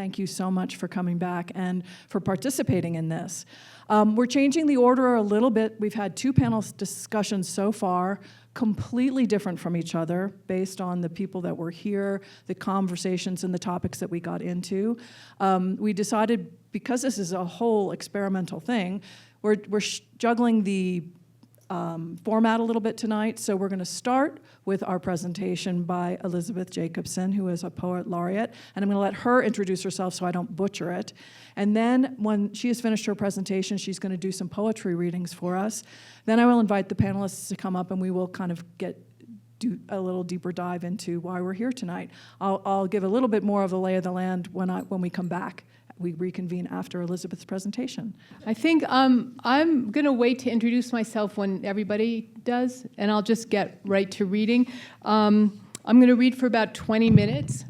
thank you so much for coming back and for participating in this. We're changing the order a little bit. We've had 2 panel discussions so far, completely different from each other based on the people that were here, the conversations and the topics that we got into. We decided, because this is a whole experimental thing, we're juggling the format a little bit tonight. So we're going to start with our presentation by Elizabeth Jacobson, who is a poet laureate, and I'm going to let her introduce herself so I don't butcher it. And then when she has finished her presentation, she's going to do some poetry readings for us. Then I will invite the panelists to come up, and we will kind of do a little deeper dive into why we're here tonight. I'll give a little bit more of the lay of the land when we come back. We reconvene after Elizabeth's presentation. I think I'm going to wait to introduce myself when everybody does, and I'll just get right to reading. I'm going to read for about 20 minutes.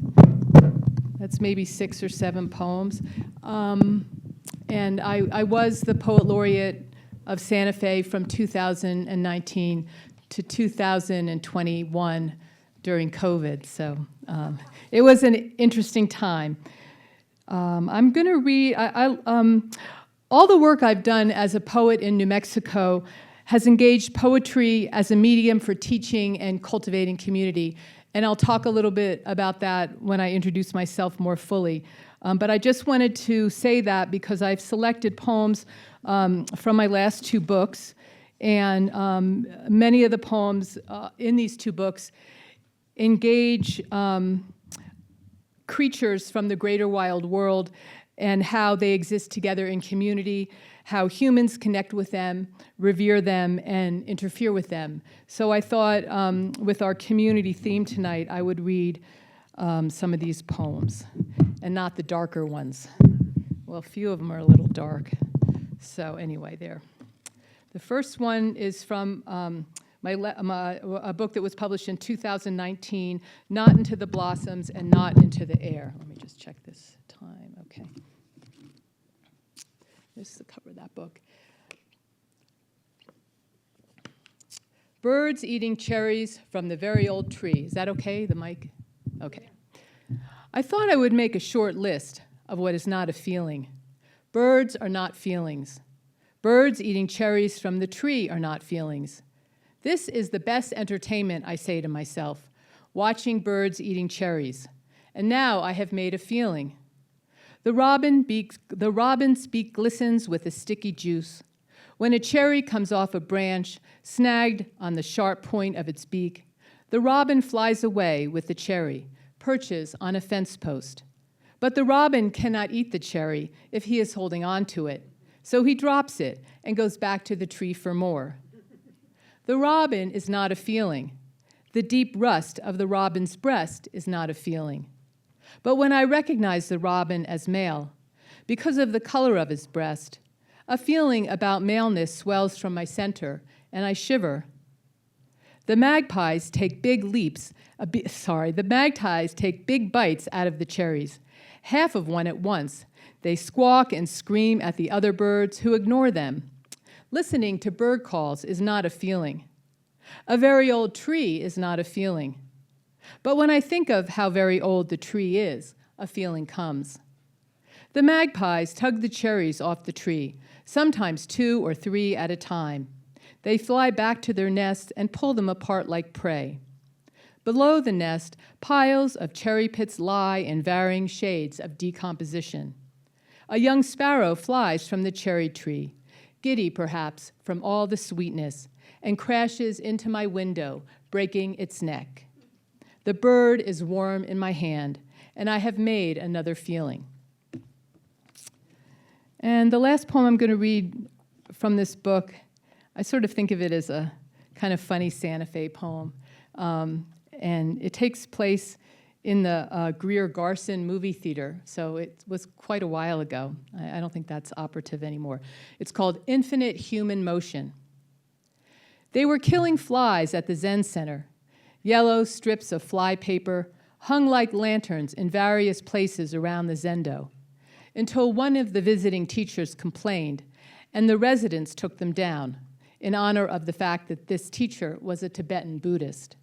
That's maybe 6 or 7 poems. And I was the Poet Laureate of Santa Fe from 2019 to 2021 during COVID. So it was an interesting time. I'm going to read, all the work I've done as a poet in New Mexico has engaged poetry as a medium for teaching and cultivating community. And I'll talk a little bit about that when I introduce myself more fully. But I just wanted to say that because I've selected poems from my last 2 books. And many of the poems in these 2 books engage creatures from the greater wild world and how they exist together in community, how humans connect with them, revere them, and interfere with them. So I thought with our community theme tonight, I would read some of these poems, and not the darker ones. Well, a few of them are a little dark. So anyway, there. The first one is from a book that was published in 2019, Not Into the Blossoms and Not Into the Air. Let me just check this time. Okay. This is the cover of that book. Birds eating cherries from the very old tree. Is that okay, the mic? Okay. I thought I would make a short list of what is not a feeling. Birds are not feelings. Birds eating cherries from the tree are not feelings. This is the best entertainment, I say to myself, watching birds eating cherries. And now I have made a feeling. The robin's beak glistens with a sticky juice. When a cherry comes off a branch, snagged on the sharp point of its beak, the robin flies away with the cherry, perches on a fence post. But the robin cannot eat the cherry if he is holding on to it, so he drops it and goes back to the tree for more. The robin is not a feeling. The deep rust of the robin's breast is not a feeling. But when I recognize the robin as male, because of the color of his breast, a feeling about maleness swells from my center, and I shiver. The magpies take big bites out of the cherries, half of one at once. They squawk and scream at the other birds who ignore them. Listening to bird calls is not a feeling. A very old tree is not a feeling. But when I think of how very old the tree is, a feeling comes. The magpies tug the cherries off the tree, sometimes 2 or 3 at a time. They fly back to their nest and pull them apart like prey. Below the nest, piles of cherry pits lie in varying shades of decomposition. A young sparrow flies from the cherry tree, giddy perhaps from all the sweetness, and crashes into my window, breaking its neck. The bird is warm in my hand, and I have made another feeling. And the last poem I'm going to read from this book, I sort of think of it as a kind of funny Santa Fe poem. And it takes place in the Greer Garson movie theater, so it was quite a while ago. I don't think that's operative anymore. It's called Infinite Human Motion. They were killing flies at the Zen Center. Yellow strips of fly paper hung like lanterns in various places around the Zendo, until one of the visiting teachers complained, and the residents took them down in honor of the fact that this teacher was a Tibetan Buddhist.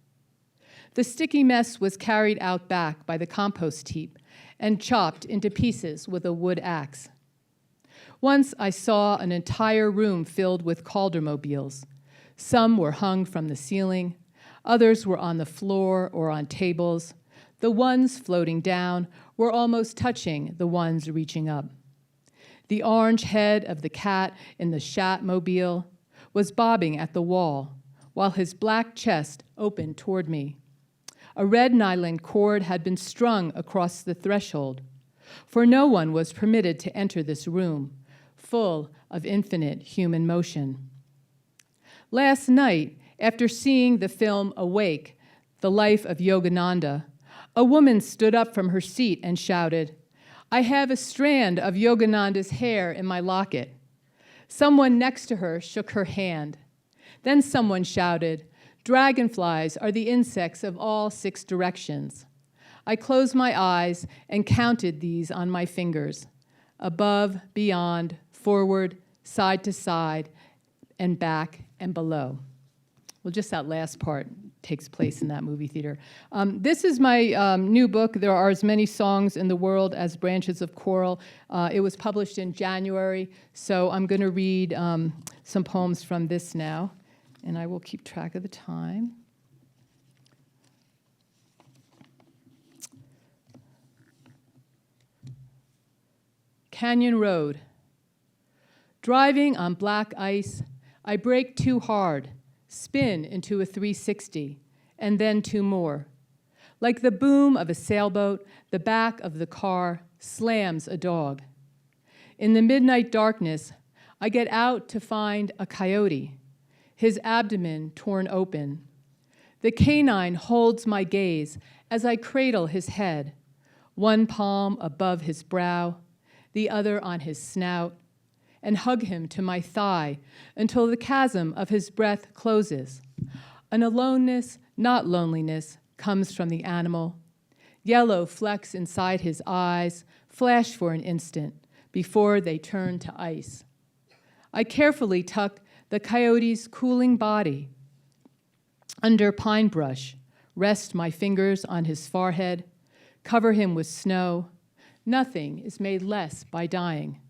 The sticky mess was carried out back by the compost heap and chopped into pieces with a wood axe. Once I saw an entire room filled with Caldermobiles. Some were hung from the ceiling, others were on the floor or on tables. The ones floating down were almost touching the ones reaching up. The orange head of the cat in the Chatmobile was bobbing at the wall, while his black chest opened toward me. A red nylon cord had been strung across the threshold, for no one was permitted to enter this room, full of infinite human motion. Last night, after seeing the film Awake, The Life of Yogananda, a woman stood up from her seat and shouted, "I have a strand of Yogananda's hair in my locket." Someone next to her shook her hand. Then someone shouted, "Dragonflies are the insects of all 6 directions." I closed my eyes and counted these on my fingers, above, beyond, forward, side to side, and back and below. Well, just that last part takes place in that movie theater. This is my new book, There Are As Many Songs in the World as Branches of Coral. It was published in January, so I'm going to read some poems from this now, and I will keep track of the time. Canyon Road. Driving on black ice, I brake too hard, spin into a 360, and then 2 more. Like the boom of a sailboat, the back of the car slams a dog. In the midnight darkness, I get out to find a coyote, his abdomen torn open. The canine holds my gaze as I cradle his head, one palm above his brow, the other on his snout, and hug him to my thigh until the chasm of his breath closes. An aloneness, not loneliness, comes from the animal. Yellow flecks inside his eyes flash for an instant before they turn to ice. I carefully tuck the coyote's cooling body under pine brush, rest my fingers on his forehead, cover him with snow. Nothing is made less by dying.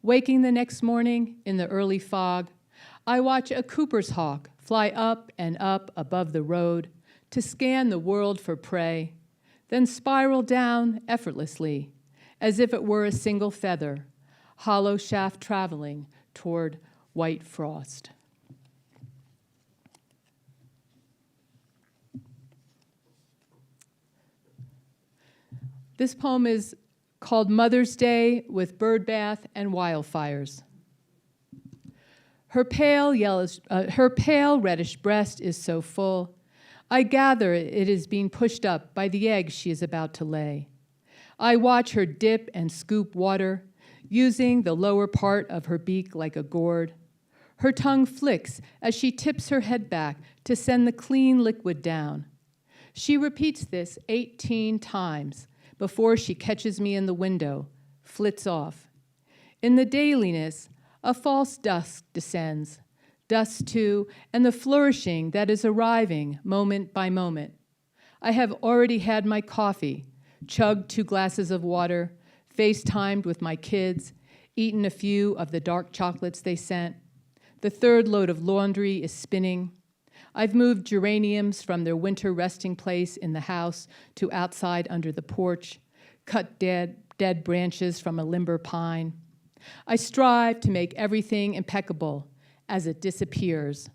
Waking the next morning in the early fog, I watch a Cooper's hawk fly up and up above the road to scan the world for prey, then spiral down effortlessly, as if it were a single feather, hollow shaft traveling toward white frost. This poem is called Mother's Day with Birdbath and Wildfires. Her pale reddish breast is so full, I gather it is being pushed up by the egg she is about to lay. I watch her dip and scoop water, using the lower part of her beak like a gourd. Her tongue flicks as she tips her head back to send the clean liquid down. She repeats this 18 times before she catches me in the window, flits off. In the dailiness, a false dusk descends, dust too, and the flourishing that is arriving moment by moment. I have already had my coffee, chugged 2 glasses of water, FaceTimed with my kids, eaten a few of the dark chocolates they sent. The 3rd load of laundry is spinning. I've moved geraniums from their winter resting place in the house to outside under the porch, cut dead branches from a limber pine. I strive to make everything impeccable as it disappears.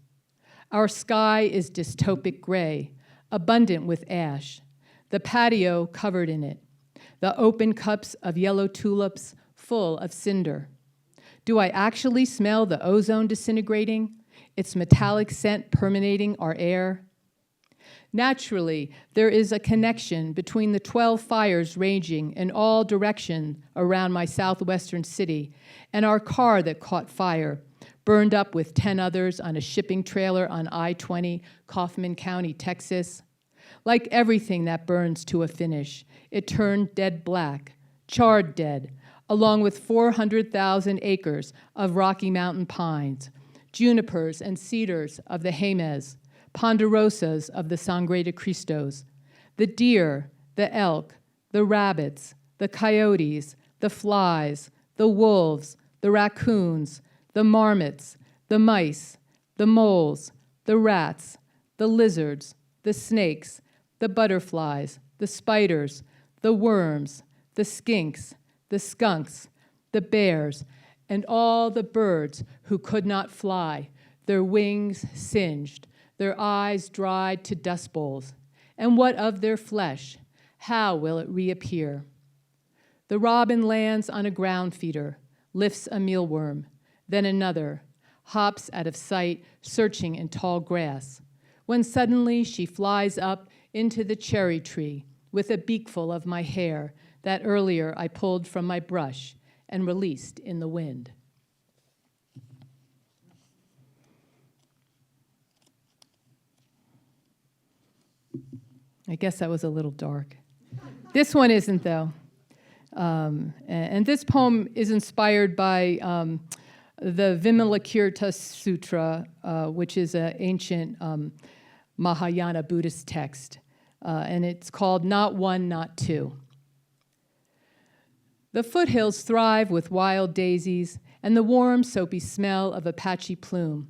Our sky is dystopic gray, abundant with ash, the patio covered in it, the open cups of yellow tulips full of cinder. Do I actually smell the ozone disintegrating, its metallic scent permeating our air? Naturally, there is a connection between the 12 fires raging in all directions around my southwestern city and our car that caught fire, burned up with 10 others on a shipping trailer on I-20, Kaufman County, Texas. Like everything that burns to a finish, it turned dead black, charred dead, along with 400,000 acres of Rocky Mountain pines, junipers and cedars of the Jemez, ponderosas of the Sangre de Cristos, the deer, the elk, the rabbits, the coyotes, the flies, the wolves, the raccoons, the marmots, the mice, the moles, the rats, the lizards, the snakes, the butterflies, the spiders, the worms, the skinks, the skunks, the bears, and all the birds who could not fly, their wings singed, their eyes dried to dust bowls. And what of their flesh? How will it reappear? The robin lands on a ground feeder, lifts a mealworm, then another, hops out of sight, searching in tall grass, when suddenly she flies up into the cherry tree with a beakful of my hair that earlier I pulled from my brush and released in the wind. I guess that was a little dark. This one isn't, though. And this poem is inspired by the Vimalakirti Sutra, which is an ancient Mahayana Buddhist text. And it's called Not One, Not Two. The foothills thrive with wild daisies and the warm, soapy smell of a patchy plume.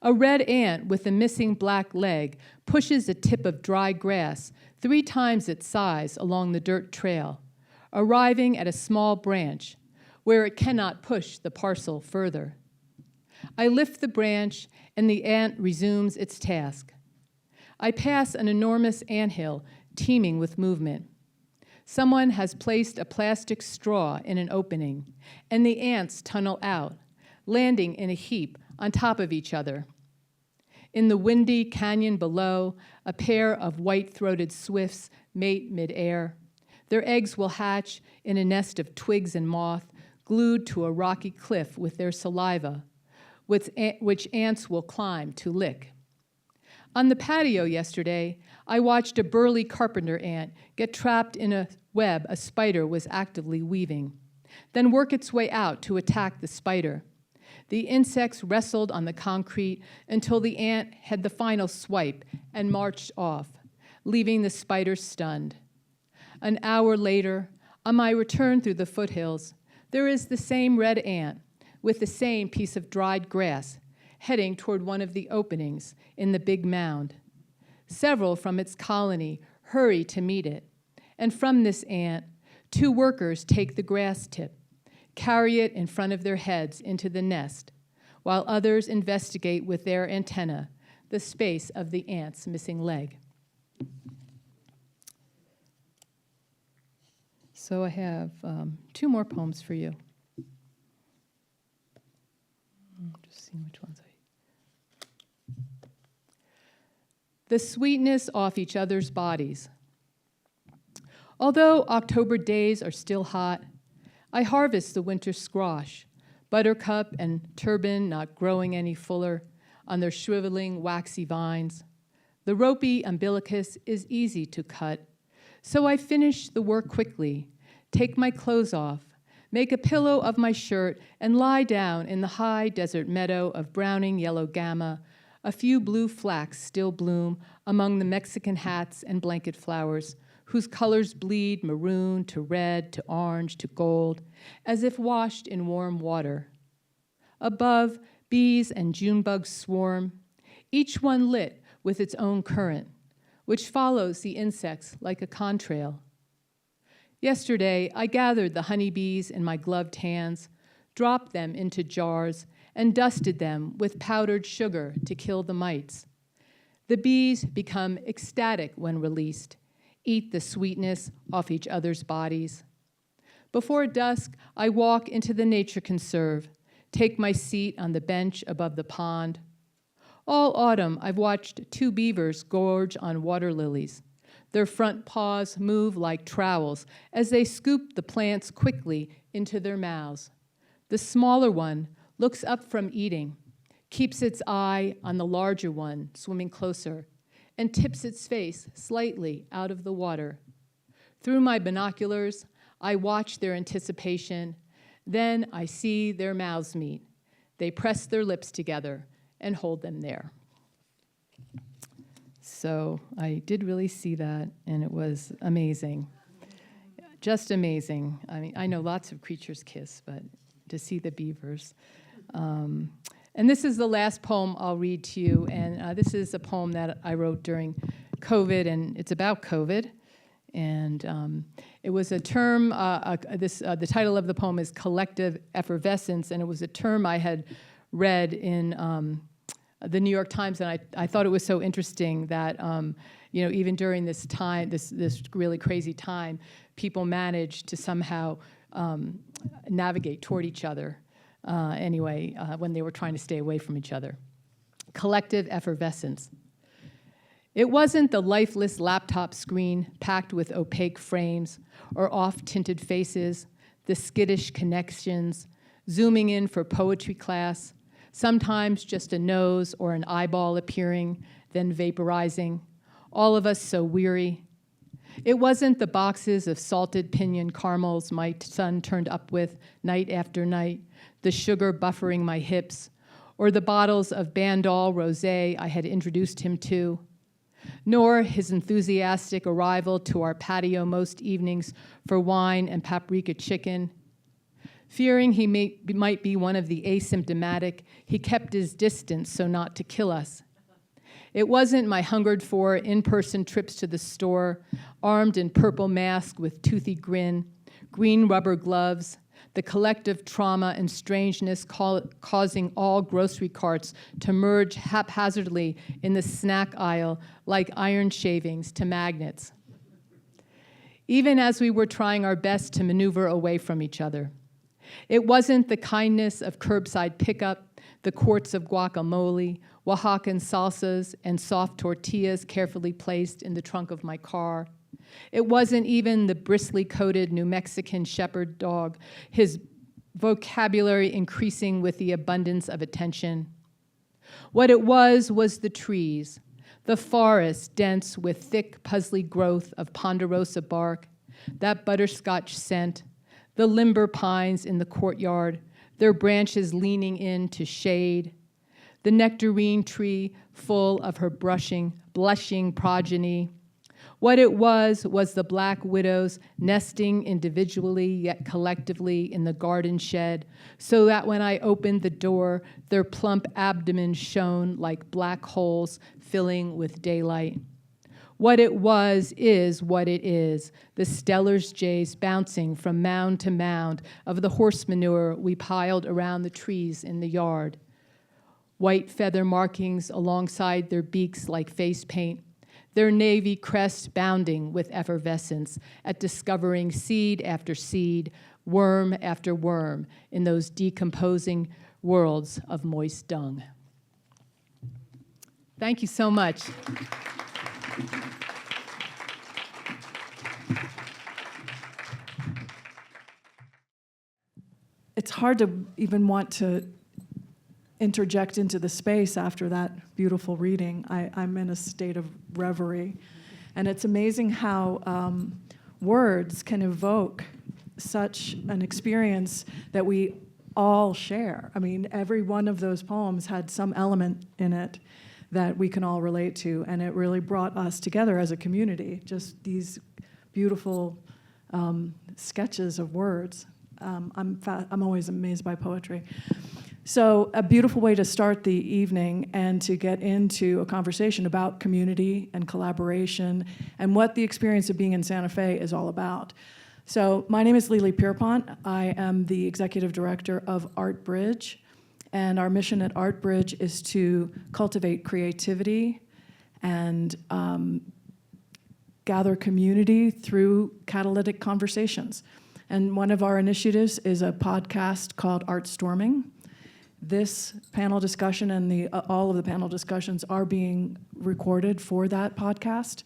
A red ant with a missing black leg pushes a tip of dry grass 3 times its size along the dirt trail, arriving at a small branch where it cannot push the parcel further. I lift the branch and the ant resumes its task. I pass an enormous anthill teeming with movement. Someone has placed a plastic straw in an opening, and the ants tunnel out, landing in a heap on top of each other. In the windy canyon below, a pair of white-throated swifts mate midair. Their eggs will hatch in a nest of twigs and moth, glued to a rocky cliff with their saliva, which ants will climb to lick. On the patio yesterday, I watched a burly carpenter ant get trapped in a web a spider was actively weaving, then work its way out to attack the spider. The insects wrestled on the concrete until the ant had the final swipe and marched off, leaving the spider stunned. An hour later, on my return through the foothills, there is the same red ant with the same piece of dried grass heading toward one of the openings in the big mound. Several from its colony hurry to meet it, and from this ant, 2 workers take the grass tip, carry it in front of their heads into the nest, while others investigate with their antenna the space of the ant's missing leg. So I have 2 more poems for you. Just seeing which ones The sweetness off each other's bodies. Although October days are still hot, I harvest the winter squash, buttercup and turban not growing any fuller on their shriveling waxy vines. The ropey umbilicus is easy to cut, so I finish the work quickly, take my clothes off, make a pillow of my shirt, and lie down in the high desert meadow of browning yellow gamma. A few blue flax still bloom among the Mexican hats and blanket flowers, whose colors bleed maroon to red to orange to gold, as if washed in warm water. Above, bees and June bugs swarm, each one lit with its own current, which follows the insects like a contrail. Yesterday, I gathered the honeybees in my gloved hands, dropped them into jars, and dusted them with powdered sugar to kill the mites. The bees become ecstatic when released, eat the sweetness off each other's bodies. Before dusk, I walk into the nature conserve, take my seat on the bench above the pond. All autumn, I've watched 2 beavers gorge on water lilies. Their front paws move like trowels as they scoop the plants quickly into their mouths. The smaller one looks up from eating, keeps its eye on the larger one swimming closer, and tips its face slightly out of the water. Through my binoculars, I watch their anticipation. Then I see their mouths meet. They press their lips together and hold them there. So I did really see that, and it was amazing. just amazing. I mean, I know lots of creatures kiss, but to see the beavers. And this is the last poem I'll read to you, and this is a poem that I wrote during COVID, and it's about COVID. And it was a term, the title of the poem is Collective Effervescence, and it was a term I had read in the New York Times, and I thought it was so interesting that, even during this time, this really crazy time, people managed to somehow navigate toward each other when they were trying to stay away from each other. Collective effervescence. It wasn't the lifeless laptop screen packed with opaque frames or off-tinted faces, the skittish connections, zooming in for poetry class, sometimes just a nose or an eyeball appearing, then vaporizing, all of us so weary. It wasn't the boxes of salted pinion caramels my son turned up with night after night, the sugar buffering my hips, or the bottles of Bandol Rosé I had introduced him to, nor his enthusiastic arrival to our patio most evenings for wine and paprika chicken. Fearing he might be one of the asymptomatic, he kept his distance so not to kill us. It wasn't my hungered-for in-person trips to the store, armed in purple mask with toothy grin, green rubber gloves, the collective trauma and strangeness causing all grocery carts to merge haphazardly in the snack aisle like iron shavings to magnets. Even as we were trying our best to maneuver away from each other. It wasn't the kindness of curbside pickup, the quarts of guacamole, Oaxacan salsas, and soft tortillas carefully placed in the trunk of my car. It wasn't even the bristly-coated New Mexican shepherd dog, his vocabulary increasing with the abundance of attention. What it was the trees, the forest dense with thick, puzzly growth of ponderosa bark, that butterscotch scent, the limber pines in the courtyard, their branches leaning in to shade, the nectarine tree full of her blushing progeny. What it was the black widows nesting individually yet collectively in the garden shed, so that when I opened the door, their plump abdomens shone like black holes filling with daylight. What it is what it is, the Steller's jays bouncing from mound to mound of the horse manure we piled around the trees in the yard. White feather markings alongside their beaks like face paint, their navy crest bounding with effervescence at discovering seed after seed, worm after worm in those decomposing worlds of moist dung. Thank you so much. It's hard to even want to interject into the space after that beautiful reading. I'm in a state of reverie. And it's amazing how words can evoke such an experience that we all share. I mean, every one of those poems had some element in it that we can all relate to, and it really brought us together as a community, just these beautiful sketches of words. I'm always amazed by poetry. So a beautiful way to start the evening and to get into a conversation about community and collaboration and what the experience of being in Santa Fe is all about. So my name is Lily Pierpont. I am the executive director of ArtBridge, and our mission at ArtBridge is to cultivate creativity and gather community through catalytic conversations. And one of our initiatives is a podcast called Art Storming. This panel discussion and all of the panel discussions are being recorded for that podcast.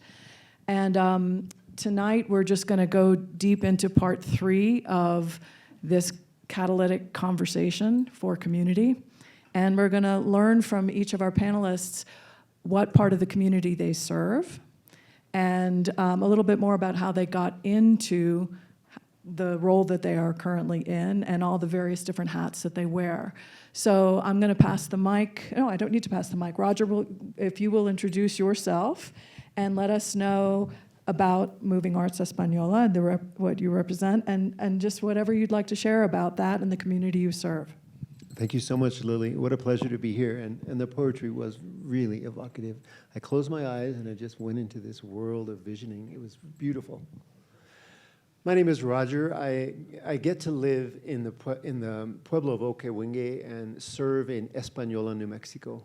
And tonight we're just going to go deep into part 3 of this catalytic conversation for community. And we're going to learn from each of our panelists what part of the community they serve and a little bit more about how they got into the role that they are currently in and all the various different hats that they wear. So I'm going to pass the mic. No, I don't need to pass the mic. Roger, if you will introduce yourself and let us know about Moving Arts Española and what you represent, and just whatever you'd like to share about that and the community you serve. Thank you so much, Lily. What a pleasure to be here. And the poetry was really evocative. I closed my eyes and I just went into this world of visioning. It was beautiful. My name is Roger. I get to live in the pueblo of Oquehuengue and serve in Española, New Mexico.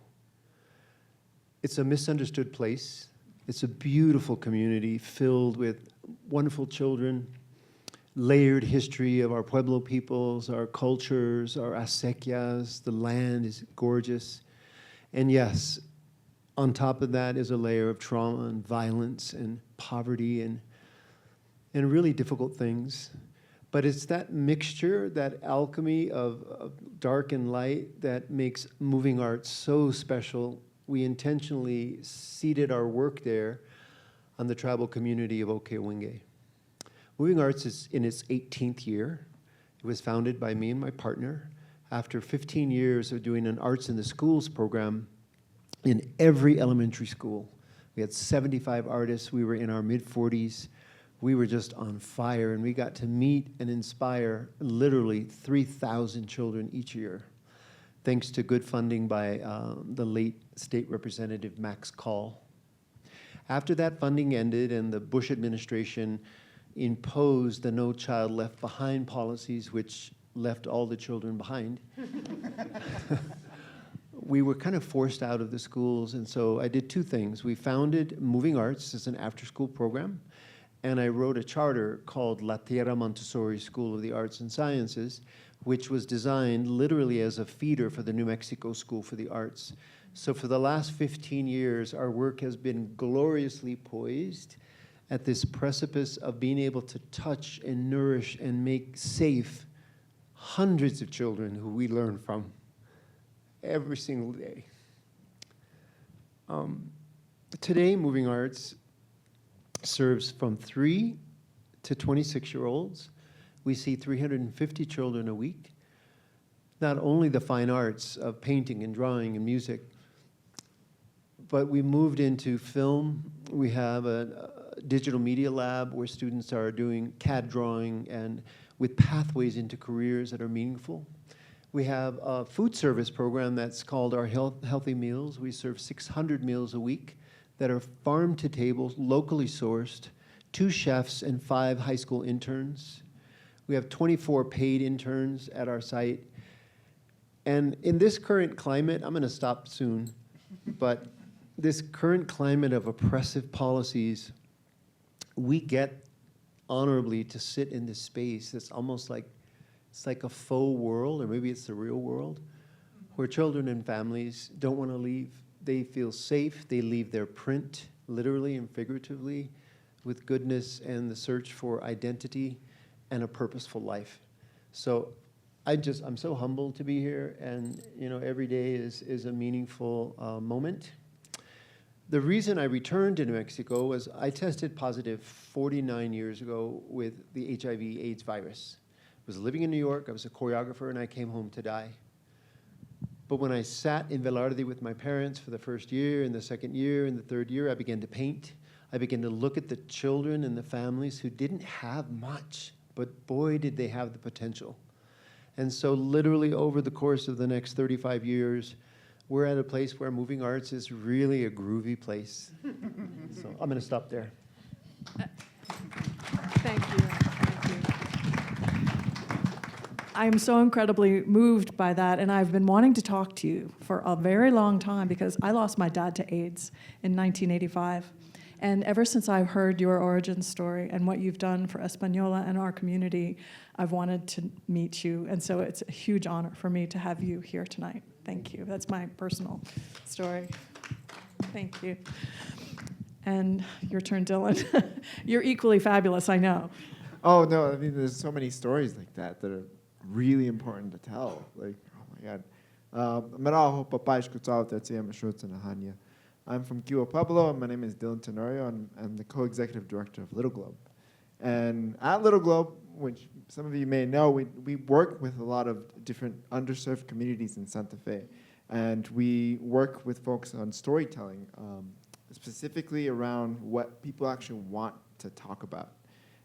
It's a misunderstood place. It's a beautiful community filled with wonderful children, layered history of our pueblo peoples, our cultures, our acequias. The land is gorgeous. And yes, on top of that is a layer of trauma and violence and poverty and really difficult things. But it's that mixture, that alchemy of dark and light that makes moving arts so special. We intentionally seeded our work there on the tribal community of Oquehuengue. Moving Arts is in its 18th year. It was founded by me and my partner after 15 years of doing an Arts in the Schools program in every elementary school. We had 75 artists. We were in our mid-40s. We were just on fire, and we got to meet and inspire literally 3,000 children each year, thanks to good funding by the late State Representative Max Call. After that funding ended and the Bush administration imposed the No Child Left Behind policies, which left all the children behind, we were kind of forced out of the schools, and so I did two things. We founded Moving Arts as an after-school program, and I wrote a charter called La Tierra Montessori School of the Arts and Sciences, which was designed literally as a feeder for the New Mexico School for the Arts. So for the last 15 years, our work has been gloriously poised at this precipice of being able to touch and nourish and make safe hundreds of children who we learn from every single day. Today, Moving Arts serves from 3 to 26-year-olds. We see 350 children a week. Not only the fine arts of painting and drawing and music, but we moved into film. We have a digital media lab where students are doing CAD drawing and with pathways into careers that are meaningful. We have a food service program that's called our Healthy Meals. We serve 600 meals a week that are farm to table, locally sourced, 2 chefs and 5 high school interns. We have 24 paid interns at our site. And in this current climate, I'm going to stop soon, but this current climate of oppressive policies, we get honorably to sit in this space that's almost like, it's like a faux world, or maybe it's the real world, where children and families don't want to leave. They feel safe. They leave their print, literally and figuratively, with goodness and the search for identity and a purposeful life. So I'm so humbled to be here, and every day is a meaningful moment. The reason I returned to New Mexico was I tested positive 49 years ago with the HIV/AIDS virus. I was living in New York. I was a choreographer, and I came home to die. But when I sat in Velarde with my parents for the first year, and the second year, and the third year, I began to paint. I began to look at the children and the families who didn't have much, but boy, did they have the potential. And so literally over the course of the next 35 years, we're at a place where Moving Arts is really a groovy place. So I'm going to stop there. Thank you. I am so incredibly moved by that, and I've been wanting to talk to you for a very long time because I lost my dad to AIDS in 1985. And ever since I've heard your origin story and what you've done for Española and our community, I've wanted to meet you. And so it's a huge honor for me to have you here tonight. Thank you. That's my personal story. Thank you. And your turn, Dylan. You're equally fabulous, I know. Oh, no, I mean, there's so many stories like that that are really important to tell. Like, oh my God. Maraho papai escutava tetsia mashutsa nahanya. I'm from Kiwa Pueblo, and my name is Dylan Tenorio, and I'm the co-executive director of Little Globe. And at Little Globe, which some of you may know, we work with a lot of different underserved communities in Santa Fe. And we work with folks on storytelling, specifically around what people actually want to talk about.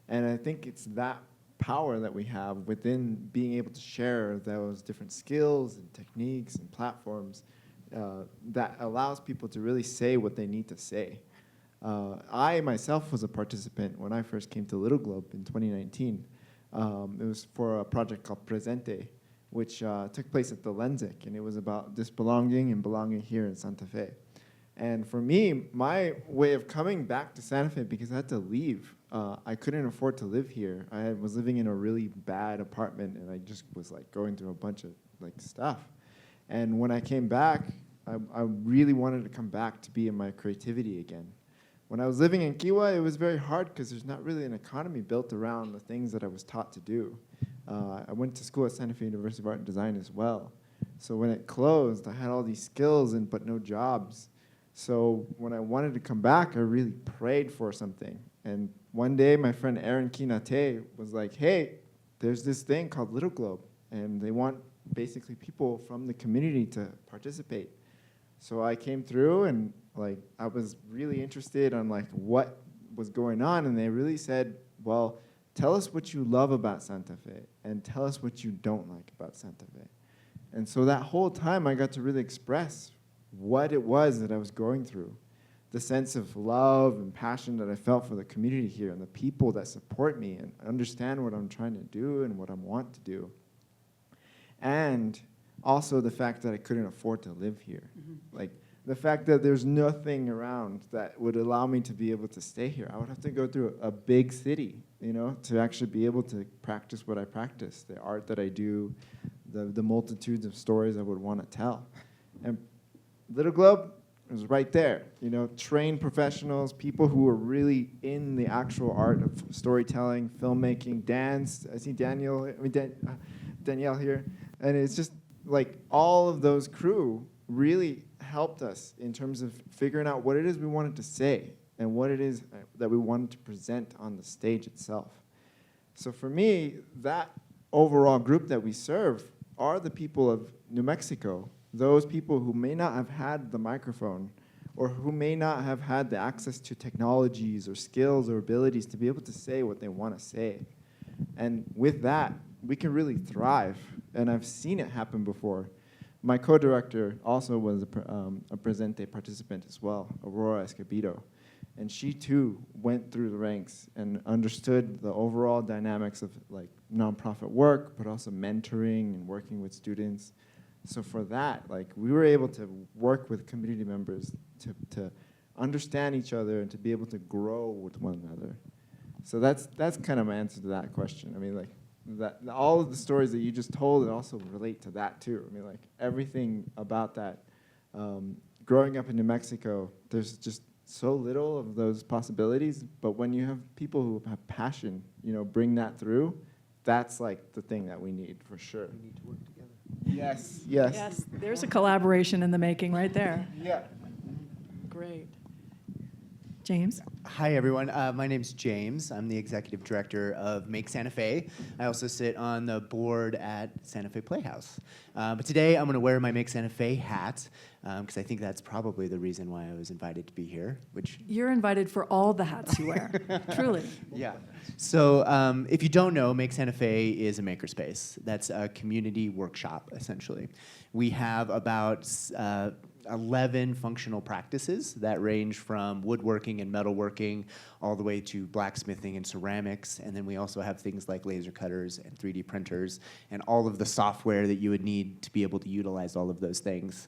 And I think it's that power that we have within being able to share those different skills and techniques and platforms that allows people to really say what they need to say. I myself was a participant when I first came to Little Globe in 2019. It was for a project called Presente, which took place at the Lenzik, and it was about disbelonging and belonging here in Santa Fe. And for me, my way of coming back to Santa Fe, because I had to leave, I couldn't afford to live here. I was living in a really bad apartment, and I just was like going through a bunch of like stuff. And when I came back, I really wanted to come back to be in my creativity again. When I was living in Kiwa, it was very hard because there's not really an economy built around the things that I was taught to do. I went to school at Santa Fe University of Art and Design as well. So when it closed, I had all these skills but no jobs. So when I wanted to come back, I really prayed for something. And one day, my friend Aaron Kinate was like, hey, there's this thing called Little Globe, and they want basically people from the community to participate. So I came through, and like I was really interested on like what was going on, and they really said, well, tell us what you love about Santa Fe, and tell us what you don't like about Santa Fe. And so that whole time, I got to really express what it was that I was going through, the sense of love and passion that I felt for the community here and the people that support me and understand what I'm trying to do and what I want to do. And also the fact that I couldn't afford to live here. Like the fact that there's nothing around that would allow me to be able to stay here. I would have to go through a big city, you know, to actually be able to practice what I practice, the art that I do, the multitudes of stories I would want to tell. And Little Globe was right there, you know, trained professionals, people who were really in the actual art of storytelling, filmmaking, dance. I see Danielle here, and it's just like all of those crew really helped us in terms of figuring out what it is we wanted to say and what it is that we wanted to present on the stage itself. So for me, that overall group that we serve are the people of New Mexico, those people who may not have had the microphone or who may not have had the access to technologies or skills or abilities to be able to say what they want to say. And with that, we can really thrive. And I've seen it happen before. My co-director also was a Presente participant as well, Aurora Escobedo. And she too went through the ranks and understood the overall dynamics of like nonprofit work, but also mentoring and working with students. So for that, like we were able to work with community members to understand each other and to be able to grow with one another. So that's kind of my answer to that question. I mean, like all of the stories that you just told also relate to that too. I mean, like everything about that. Growing up in New Mexico, there's just so little of those possibilities. But when you have people who have passion, you know, bring that through. That's like the thing that we need for sure. We need to work together. Yes, yes. Yes, there's a collaboration in the making right there. Yeah. Great. James? Hi, everyone. My name's James. I'm the executive director of Make Santa Fe. I also sit on the board at Santa Fe Playhouse. But today, I'm going to wear my Make Santa Fe hat, because I think that's probably the reason why I was invited to be here, which... You're invited for all the hats you wear, truly. Yeah. So if you don't know, Make Santa Fe is a makerspace. That's a community workshop, essentially. We have about 11 functional practices that range from woodworking and metalworking all the way to blacksmithing and ceramics. And then we also have things like laser cutters and 3D printers and all of the software that you would need to be able to utilize all of those things.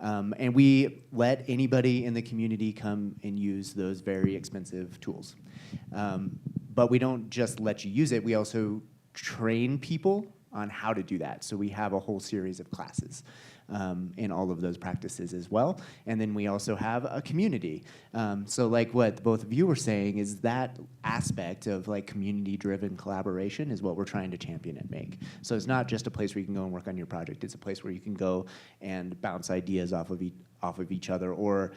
And we let anybody in the community come and use those very expensive tools. But we don't just let you use it, we also train people on how to do that. So we have a whole series of classes in all of those practices as well. And then we also have a community. So like what both of you were saying is that aspect of like community-driven collaboration is what we're trying to champion at Make. So it's not just a place where you can go and work on your project. It's a place where you can go and bounce ideas off of each other, or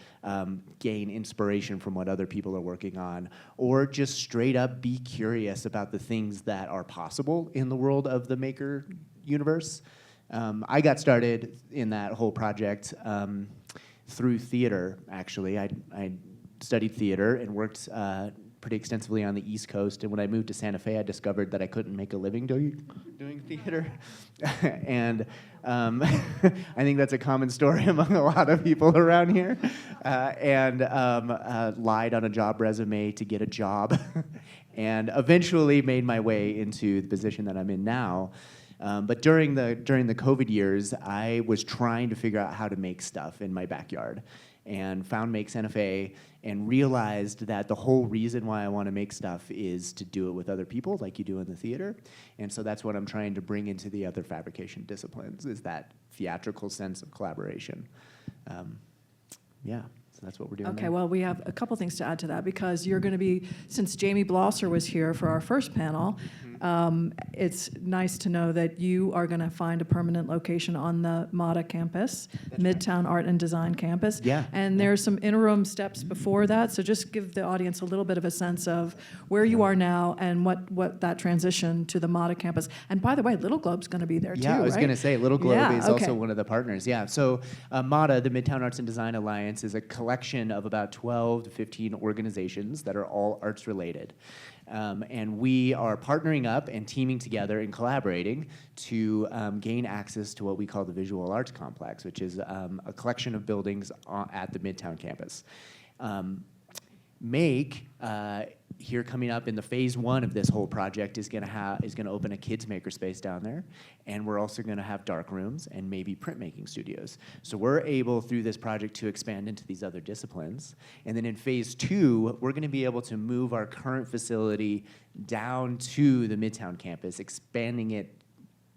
gain inspiration from what other people are working on, or just straight up be curious about the things that are possible in the world of the maker universe. I got started in that whole project through theater, actually. I studied theater and worked pretty extensively on the East Coast, and when I moved to Santa Fe, I discovered that I couldn't make a living doing theater. And I think that's a common story among a lot of people around here. And lied on a job resume to get a job, and eventually made my way into the position that I'm in now. But during the COVID years, I was trying to figure out how to make stuff in my backyard, and found Make Santa Fe, and realized that the whole reason why I want to make stuff is to do it with other people, like you do in the theater. And so that's what I'm trying to bring into the other fabrication disciplines, is that theatrical sense of collaboration. Yeah, so that's what we're doing Okay, there. well, we have a couple things to add to that, because you're going to be, since Jamie Blosser was here for our first panel, it's nice to know that you are going to find a permanent location on the MATA campus, Midtown Art and Design campus. Yeah. And there's some interim steps before that, so just give the audience a little bit of a sense of where you are now and what that transition to the MATA campus. And by the way, Little Globe's going to be there too, Yeah, I was right? going to say, Little Globe Yeah, is okay. also one of the partners. Yeah, so MATA, the Midtown Arts and Design Alliance, is a collection of about 12 to 15 organizations that are all arts related. And we are partnering up and teaming together and collaborating to gain access to what we call the Visual Arts Complex, which is a collection of buildings at the Midtown campus. Make, here coming up in the phase 1 of this whole project, is going to open a kids makerspace down there, and we're also going to have dark rooms and maybe printmaking studios. So we're able through this project to expand into these other disciplines. And then in phase 2, we're going to be able to move our current facility down to the Midtown campus, expanding it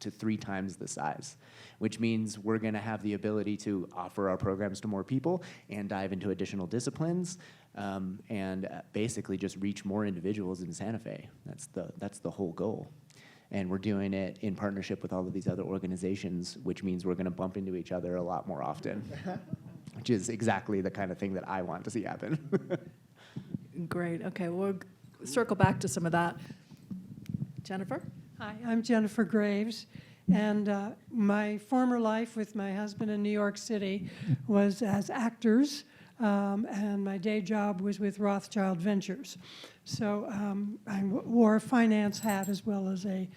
to 3 times the size, which means we're going to have the ability to offer our programs to more people and dive into additional disciplines, and basically just reach more individuals in Santa Fe. That's the whole goal. And we're doing it in partnership with all of these other organizations, which means we're going to bump into each other a lot more often, which is exactly the kind of thing that I want to see happen. Great, okay, we'll circle back to some of that. Jennifer? Hi, I'm Jennifer Graves, and my former life with my husband in New York City was as actors, and my day job was with Rothschild Ventures. So I wore a finance hat as well as a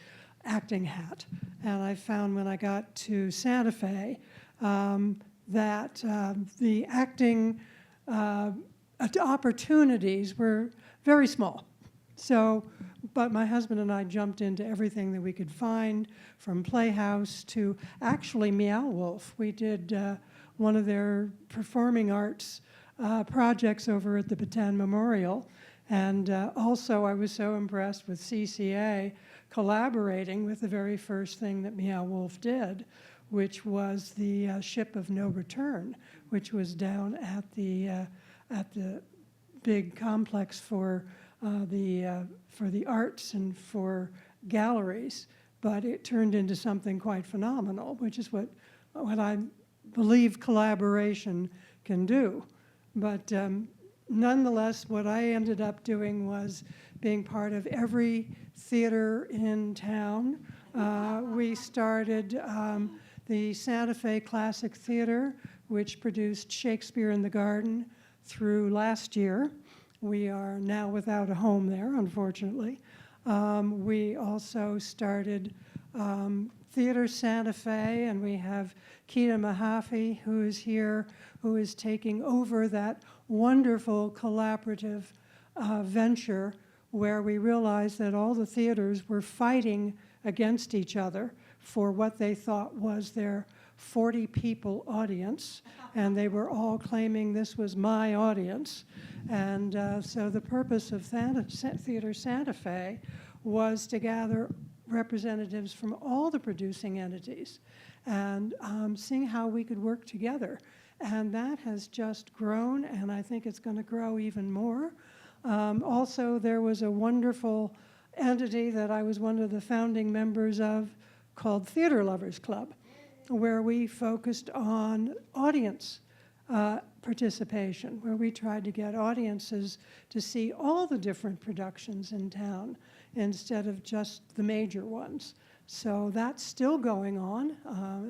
acting hat, and I found when I got to Santa Fe that the acting opportunities were very small. So, but my husband and I jumped into everything that we could find, from Playhouse to actually Meow Wolf. We did one of their performing arts projects over at the Bataan Memorial. And also I was so impressed with CCA collaborating with the very first thing that Meow Wolf did, which was the Ship of No Return, which was down at the big complex for the arts and for galleries, but it turned into something quite phenomenal, which is what I believe collaboration can do. But nonetheless, what I ended up doing was being part of every theater in town. We started the Santa Fe Classic Theater, which produced Shakespeare in the Garden through last year. We are now without a home there, unfortunately. We also started Theater Santa Fe, and we have Keita Mahaffey, who is here, who is taking over that wonderful collaborative venture where we realized that all the theaters were fighting against each other for what they thought was their 40-people audience, and they were all claiming this was my audience. And so the purpose of Theater Santa Fe was to gather representatives from all the producing entities and seeing how we could work together. And that has just grown, and I think it's going to grow even more. Also, there was a wonderful entity that I was one of the founding members of called Theater Lovers Club, where we focused on audience participation, where we tried to get audiences to see all the different productions in town instead of just the major ones. So that's still going on.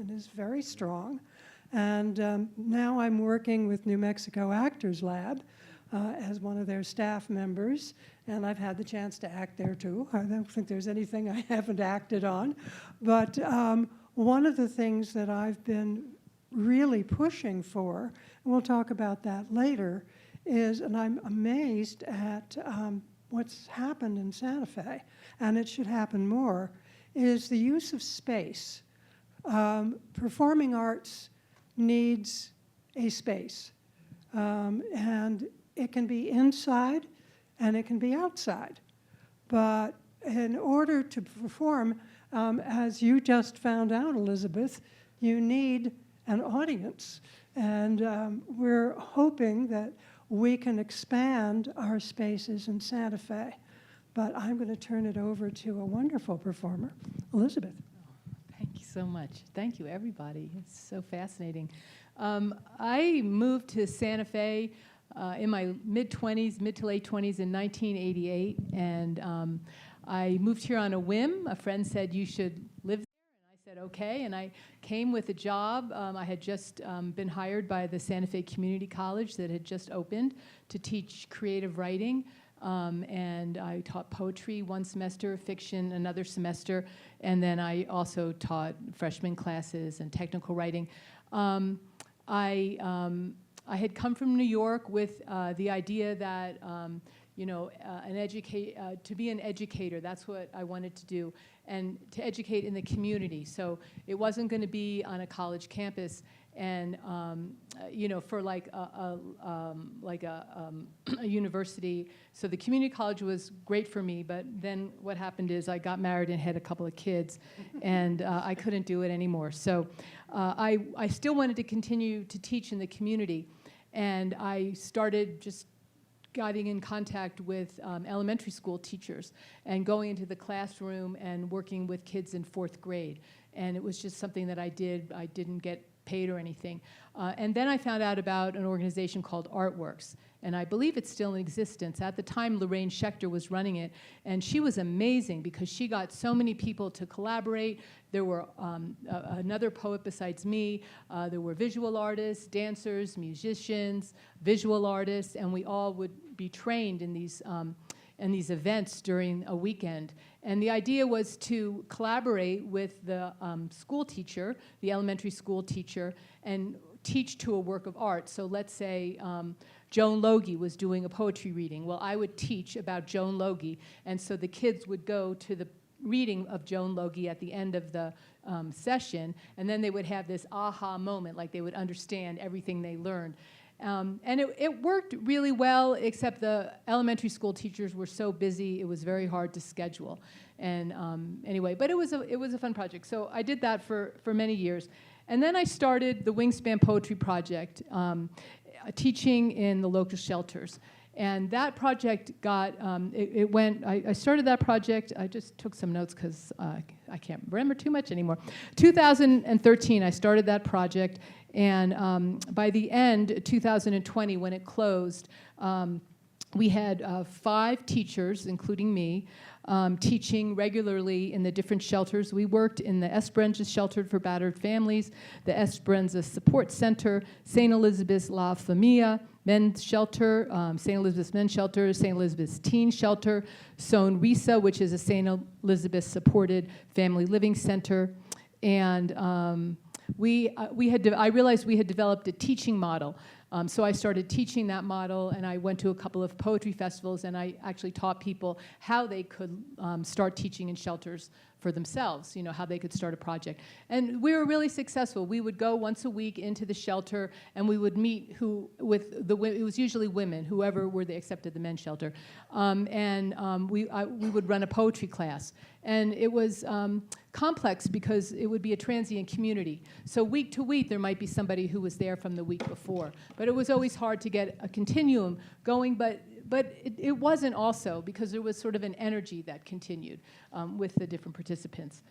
It is very strong. And now I'm working with New Mexico Actors Lab as one of their staff members, and I've had the chance to act there too. I don't think there's anything I haven't acted on. But one of the things that I've been really pushing for, and we'll talk about that later, is, and I'm amazed at what's happened in Santa Fe, and it should happen more, is the use of space. Performing arts needs a space, and it can be inside and it can be outside. But in order to perform, as you just found out, Elizabeth, you need an audience. And we're hoping that we can expand our spaces in Santa Fe. But I'm going to turn it over to a wonderful performer, Elizabeth. Thank you so much. Thank you, everybody. It's so fascinating. I moved to Santa Fe in my mid-20s, mid to late 20s in 1988, and I moved here on a whim. A friend said, you should live there, and I said, okay, and I came with a job. I had just been hired by the Santa Fe Community College that had just opened to teach creative writing. And I taught poetry one semester, fiction another semester, and then I also taught freshman classes and technical writing. I had come from New York with the idea that you know, to be an educator, that's what I wanted to do, and to educate in the community. So it wasn't going to be on a college campus, and you know, for like a university. So the community college was great for me, but then what happened is I got married and had a couple of kids, and I couldn't do it anymore. So I still wanted to continue to teach in the community, and I started just getting in contact with elementary school teachers and going into the classroom and working with kids in 4th grade. And it was just something that I did. I didn't get paid or anything. And then I found out about an organization called ArtWorks, and I believe it's still in existence. At the time, Lorraine Schechter was running it, and she was amazing because she got so many people to collaborate. There were another poet besides me. There were visual artists, dancers, musicians, visual artists, and we all would be trained in these events during a weekend. And the idea was to collaborate with the school teacher, the elementary school teacher, and teach to a work of art. So let's say Joan Logie was doing a poetry reading. Well, I would teach about Joan Logie, and so the kids would go to the reading of Joan Logie at the end of the session, and then they would have this aha moment, like they would understand everything they learned. And it worked really well, except the elementary school teachers were so busy, it was very hard to schedule. And anyway, but it was a fun project. So I did that for many years. And then I started the Wingspan Poetry Project, teaching in the local shelters. And that project got, I started that project, I just took some notes because I can't remember too much anymore. 2013, I started that project, and by the end, 2020, when it closed, we had 5 teachers, including me, teaching regularly in the different shelters. We worked in the Esperanza Shelter for Battered Families, the Esperanza Support Center, St. Elizabeth's La Familia Men's Shelter, St. Elizabeth's Men's Shelter, St. Elizabeth's Teen Shelter, Sonrisa, which is a St. Elizabeth supported family living center, and I realized we had developed a teaching model. So I started teaching that model, and I went to a couple of poetry festivals, and I actually taught people how they could start teaching in shelters for themselves, you know, how they could start a project. And we were really successful. We would go once a week into the shelter, and we would meet it was usually women, whoever were accepted the men's shelter. We would run a poetry class. And it was complex because it would be a transient community. So week to week, there might be somebody who was there from the week before. But it was always hard to get a continuum going, but it wasn't also, because there was sort of an energy that continued with the different participants.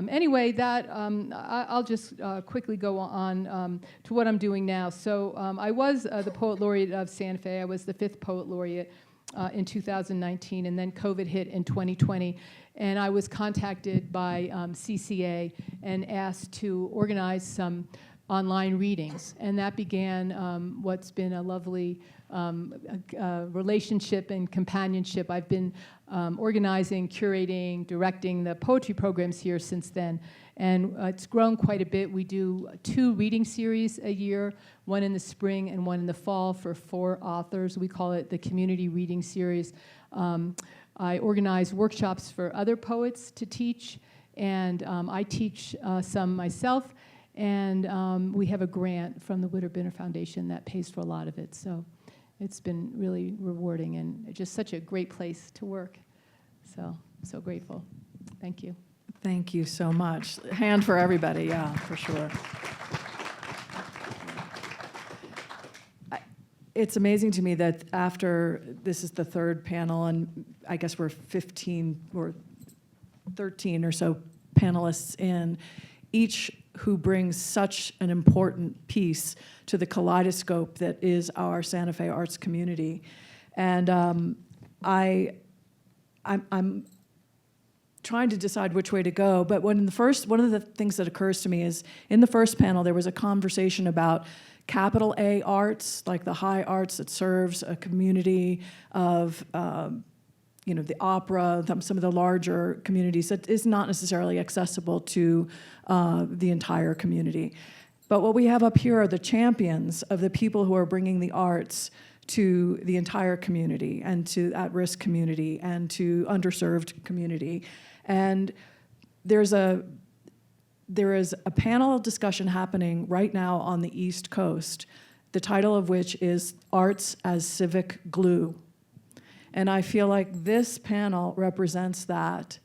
Anyway, I'll just quickly go on to what I'm doing now. So I was the Poet Laureate of Santa Fe. I was the 5th Poet Laureate in 2019, and then COVID hit in 2020. And I was contacted by CCA and asked to organize some online readings. And that began what's been a lovely relationship and companionship. I've been organizing, curating, directing the poetry programs here since then. And it's grown quite a bit. We do 2 reading series a year, one in the spring and one in the fall for 4 authors. We call it the Community Reading Series. I organize workshops for other poets to teach, and I teach some myself. And we have a grant from the Witter-Binner Foundation that pays for a lot of it. So it's been really rewarding and just such a great place to work. So grateful. Thank you. Thank you so much. Hand for everybody, yeah, for sure. It's amazing to me that after, this is the 3rd panel, and I guess we're 15 or 13 or so panelists in, each who brings such an important piece to the kaleidoscope that is our Santa Fe arts community. And I'm trying to decide which way to go, but one of the things that occurs to me is, in the first panel, there was a conversation about capital A arts, like the high arts that serves a community of, the opera, some of the larger communities that is not necessarily accessible to the entire community. But what we have up here are the champions of the people who are bringing the arts to the entire community and to at-risk community and to underserved community. And there is a panel discussion happening right now on the East Coast, the title of which is Arts as Civic Glue. And I feel like this panel represents that.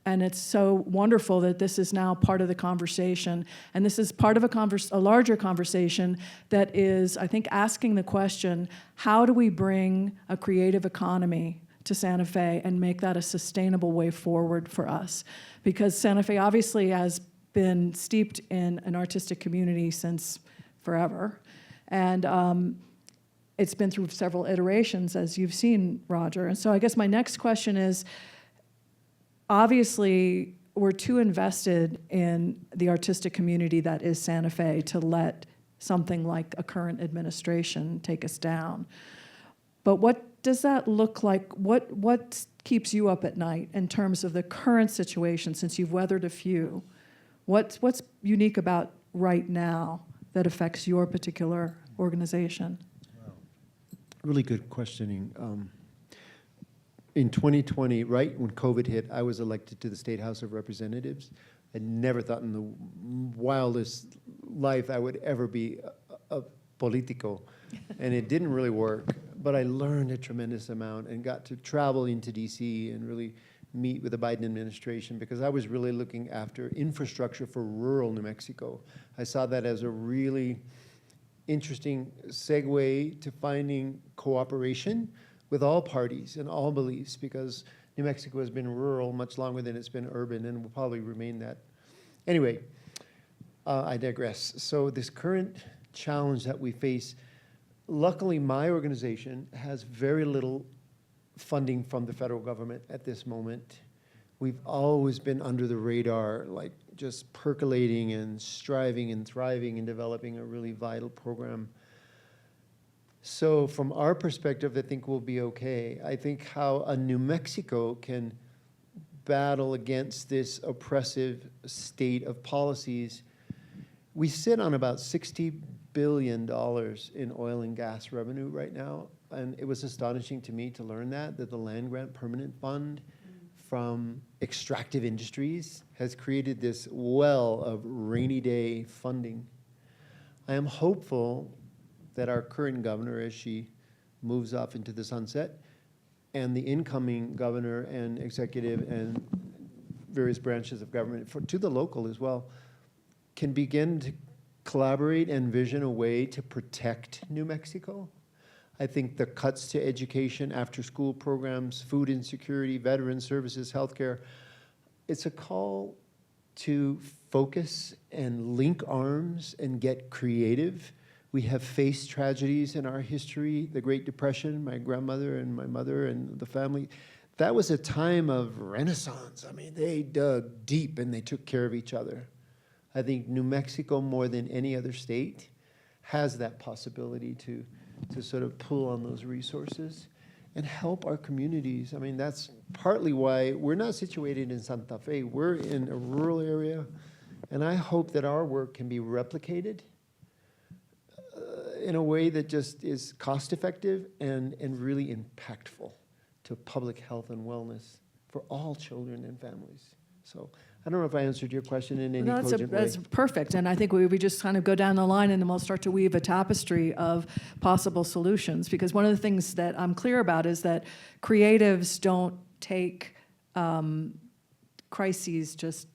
And it's so wonderful that this is now part of the conversation. And this is part of a larger conversation that is, I think, asking the question, how do we bring a creative economy to Santa Fe and make that a sustainable way forward for us? Because Santa Fe obviously has been steeped in an artistic community since forever. And it's been through several iterations, as you've seen, Roger. And so I guess my next question is, obviously, we're too invested in the artistic community that is Santa Fe to let something like a current administration take us down. But what does that look like? What keeps you up at night in terms of the current situation, since you've weathered a few? What's unique about right now that affects your particular organization? Really good questioning. In 2020, right when COVID hit, I was elected to the State House of Representatives. I never thought in the wildest life I would ever be a politico, and it didn't really work. But I learned a tremendous amount and got to travel into DC and really meet with the Biden administration, because I was really looking after infrastructure for rural New Mexico. I saw that as a really interesting segue to finding cooperation with all parties and all beliefs, because New Mexico has been rural much longer than it's been urban and will probably remain that. Anyway, I digress. So this current challenge that we face, luckily my organization has very little funding from the federal government at this moment. We've always been under the radar, like just percolating and striving and thriving and developing a really vital program. So from our perspective, I think we'll be okay. I think how a New Mexico can battle against this oppressive state of policies. We sit on about $60 billion in oil and gas revenue right now. And it was astonishing to me to learn that the Land Grant Permanent Fund from extractive industries has created this well of rainy day funding. I am hopeful that our current governor, as she moves off into the sunset, and the incoming governor and executive and various branches of government, to the local as well, can begin to collaborate and vision a way to protect New Mexico. I think the cuts to education, after-school programs, food insecurity, veteran services, healthcare, it's a call to focus and link arms and get creative. We have faced tragedies in our history, the Great Depression, my grandmother and my mother and the family. That was a time of renaissance. I mean, they dug deep and they took care of each other. I think New Mexico, more than any other state, has that possibility to sort of pull on those resources and help our communities. I mean, that's partly why we're not situated in Santa Fe. We're in a rural area, and I hope that our work can be replicated in a way that just is cost-effective and really impactful to public health and wellness for all children and families. So I don't know if I answered your question in any No, cogent way. that's perfect, and I think we just kind of go down the line and then we'll start to weave a tapestry of possible solutions, because one of the things that I'm clear about is that creatives don't take crises just,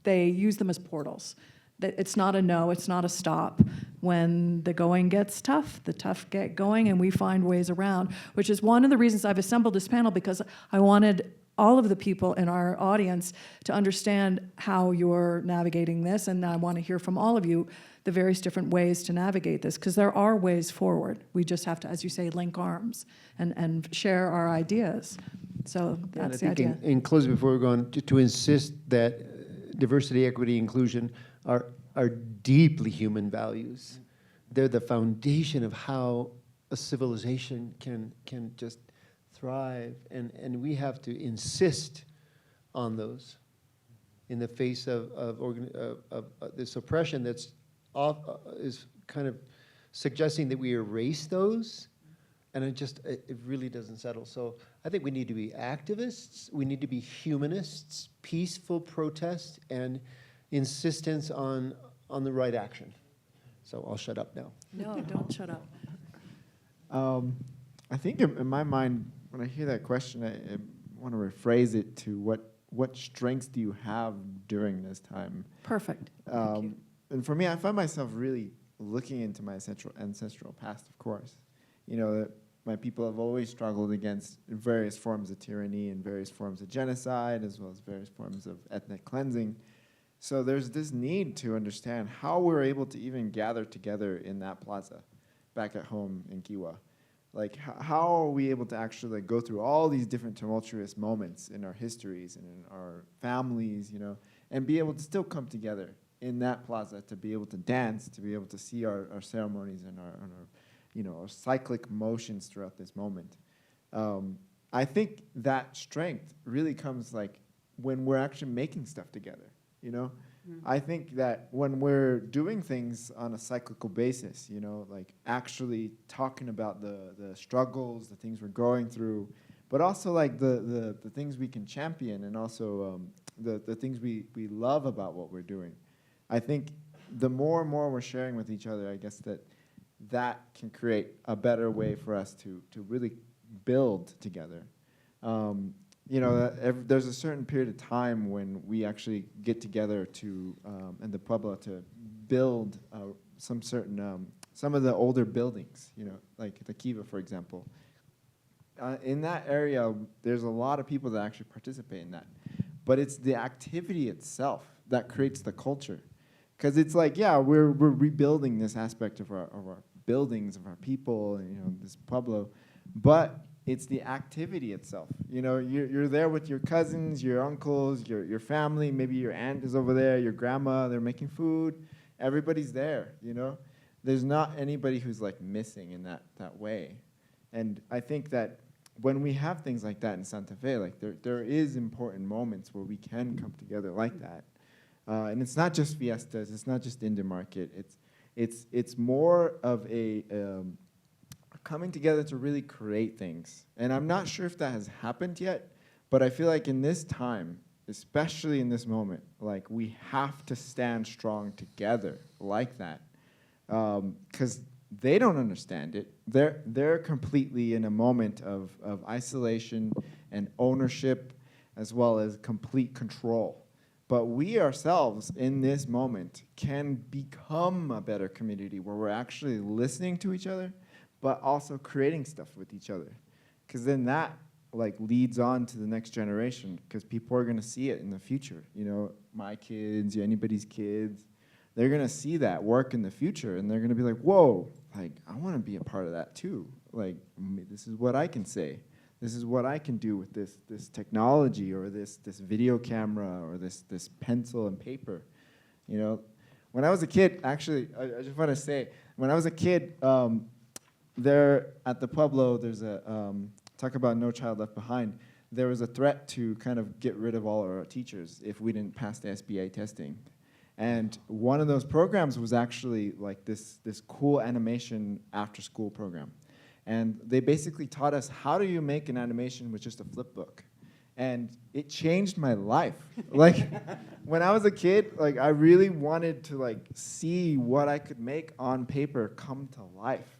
they use them as portals. That it's not a no, it's not a stop. When the going gets tough, the tough get going, and we find ways around, which is one of the reasons I've assembled this panel, because I wanted all of the people in our audience to understand how you're navigating this, and I want to hear from all of you the various different ways to navigate this, because there are ways forward. We just have to, as you say, link arms and share our ideas. So that's the idea. In closing, before we're going, to insist that diversity, equity, inclusion are deeply human values. They're the foundation of how a civilization can just thrive, and we have to insist on those in the face of this oppression that's is kind of suggesting that we erase those, and it really doesn't settle. So I think we need to be activists, we need to be humanists, peaceful protest, and insistence on the right action. So I'll shut up now. No, don't shut up. I think in my mind, when I hear that question, I want to rephrase it to what strengths do you have during this time? Perfect. Thank you. And for me, I find myself really looking into my ancestral past, of course. That my people have always struggled against various forms of tyranny and various forms of genocide, as well as various forms of ethnic cleansing. So there's this need to understand how we're able to even gather together in that plaza back at home in Kiwa. Like, how are we able to actually go through all these different tumultuous moments in our histories and in our families, and be able to still come together in that plaza, to be able to dance, to be able to see our ceremonies and our cyclic motions throughout this moment. I think that strength really comes when we're actually making stuff together. I think that when we're doing things on a cyclical basis, actually talking about the struggles, the things we're going through, but also the things we can champion, and also the things we love about what we're doing. I think the more and more we're sharing with each other, I guess that can create a better way for us to really build together. There's a certain period of time when we actually get together in the Pueblo to build some of the older buildings, like the Kiva, for example. In that area, there's a lot of people that actually participate in that. But it's the activity itself that creates the culture. Because it's we're rebuilding this aspect of our buildings, of our people, this Pueblo, but it's the activity itself. You're there with your cousins, your uncles, your family. Maybe your aunt is over there, your grandma. They're making food. Everybody's there. There's not anybody who's missing in that way. And I think that when we have things like that in Santa Fe, there is important moments where we can come together like that. And it's not just fiestas. It's not just India Market. It's more of a coming together to really create things. And I'm not sure if that has happened yet, but I feel like in this time, especially in this moment, we have to stand strong together like that. Because they don't understand it. They're completely in a moment of isolation and ownership, as well as complete control. But we ourselves, in this moment, can become a better community where we're actually listening to each other, but also creating stuff with each other. Because then that leads on to the next generation, because people are going to see it in the future. My kids, anybody's kids, they're going to see that work in the future, and they're going to be like, whoa, I want to be a part of that too. This is what I can say. This is what I can do with this technology, or this video camera, or this pencil and paper. You know, when I was a kid, actually, I just want to say, when I was a kid, there at the Pueblo, there's a, talk about No Child Left Behind, there was a threat to kind of get rid of all our teachers if we didn't pass the SBA testing. And one of those programs was actually like this cool animation after-school program. And they basically taught us, how do you make an animation with just a flip book? And it changed my life. Like, when I was a kid, like, I really wanted to like see what I could make on paper come to life.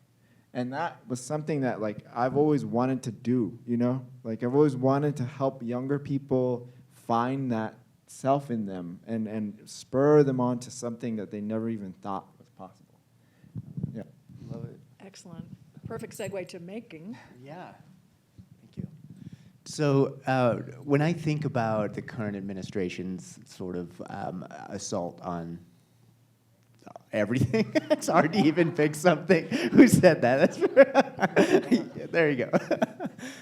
And that was something that like I've always wanted to do, you know? Like, I've always wanted to help younger people find that self in them and spur them on to something that they never even thought was possible. Yeah. Love it. Excellent. Perfect segue to making. Yeah. Thank you. So when I think about the current administration's sort of assault on everything, it's hard to even pick something. Who said that? That's there you go.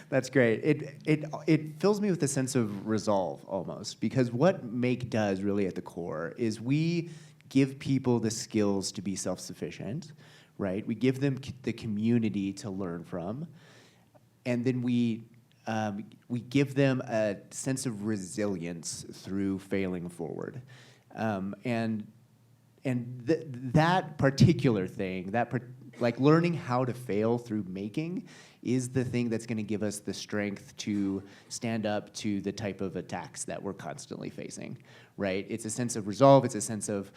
That's great. It fills me with a sense of resolve almost, because what Make does really at the core is we give people the skills to be self-sufficient, right? We give them the community to learn from, and then we give them a sense of resilience through failing forward, and that particular thing, like learning how to fail through making, is the thing that's going to give us the strength to stand up to the type of attacks that we're constantly facing, right? It's a sense of resolve, it's a sense of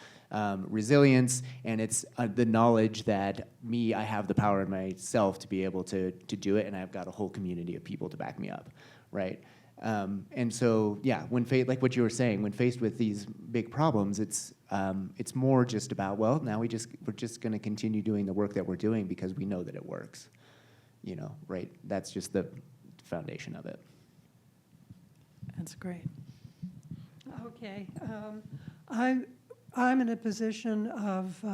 resilience, and it's the knowledge that I have the power in myself to be able to do it, and I've got a whole community of people to back me up, right? And so, yeah, like what you were saying, when faced with these big problems, it's more just about, well, now we're just going to continue doing the work that we're doing because we know that it works, you know, right? That's just the foundation of it. That's great. Okay. I'm in a position of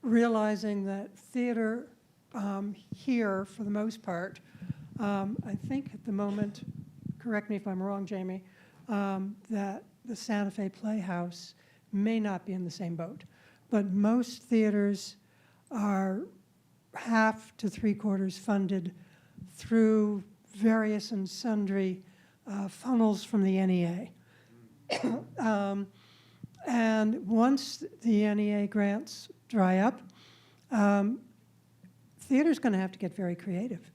realizing that theater here, for the most part, I think at the moment, correct me if I'm wrong, Jamie, that the Santa Fe Playhouse may not be in the same boat. But most theaters are half to three-quarters funded through various and sundry funnels from the NEA. And once the NEA grants dry up, theater's going to have to get very creative.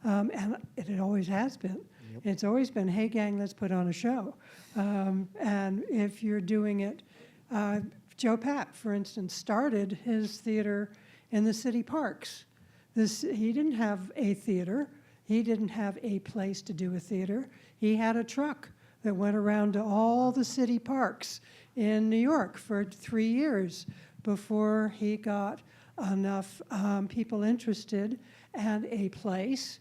And it always has been. Yep. It's always been, hey, gang, let's put on a show. And if you're doing it, Joe Papp, for instance, started his theater in the city parks. He didn't have a theater. He didn't have a place to do a theater. He had a truck that went around to all the city parks in New York for 3 years before he got enough people interested and a place,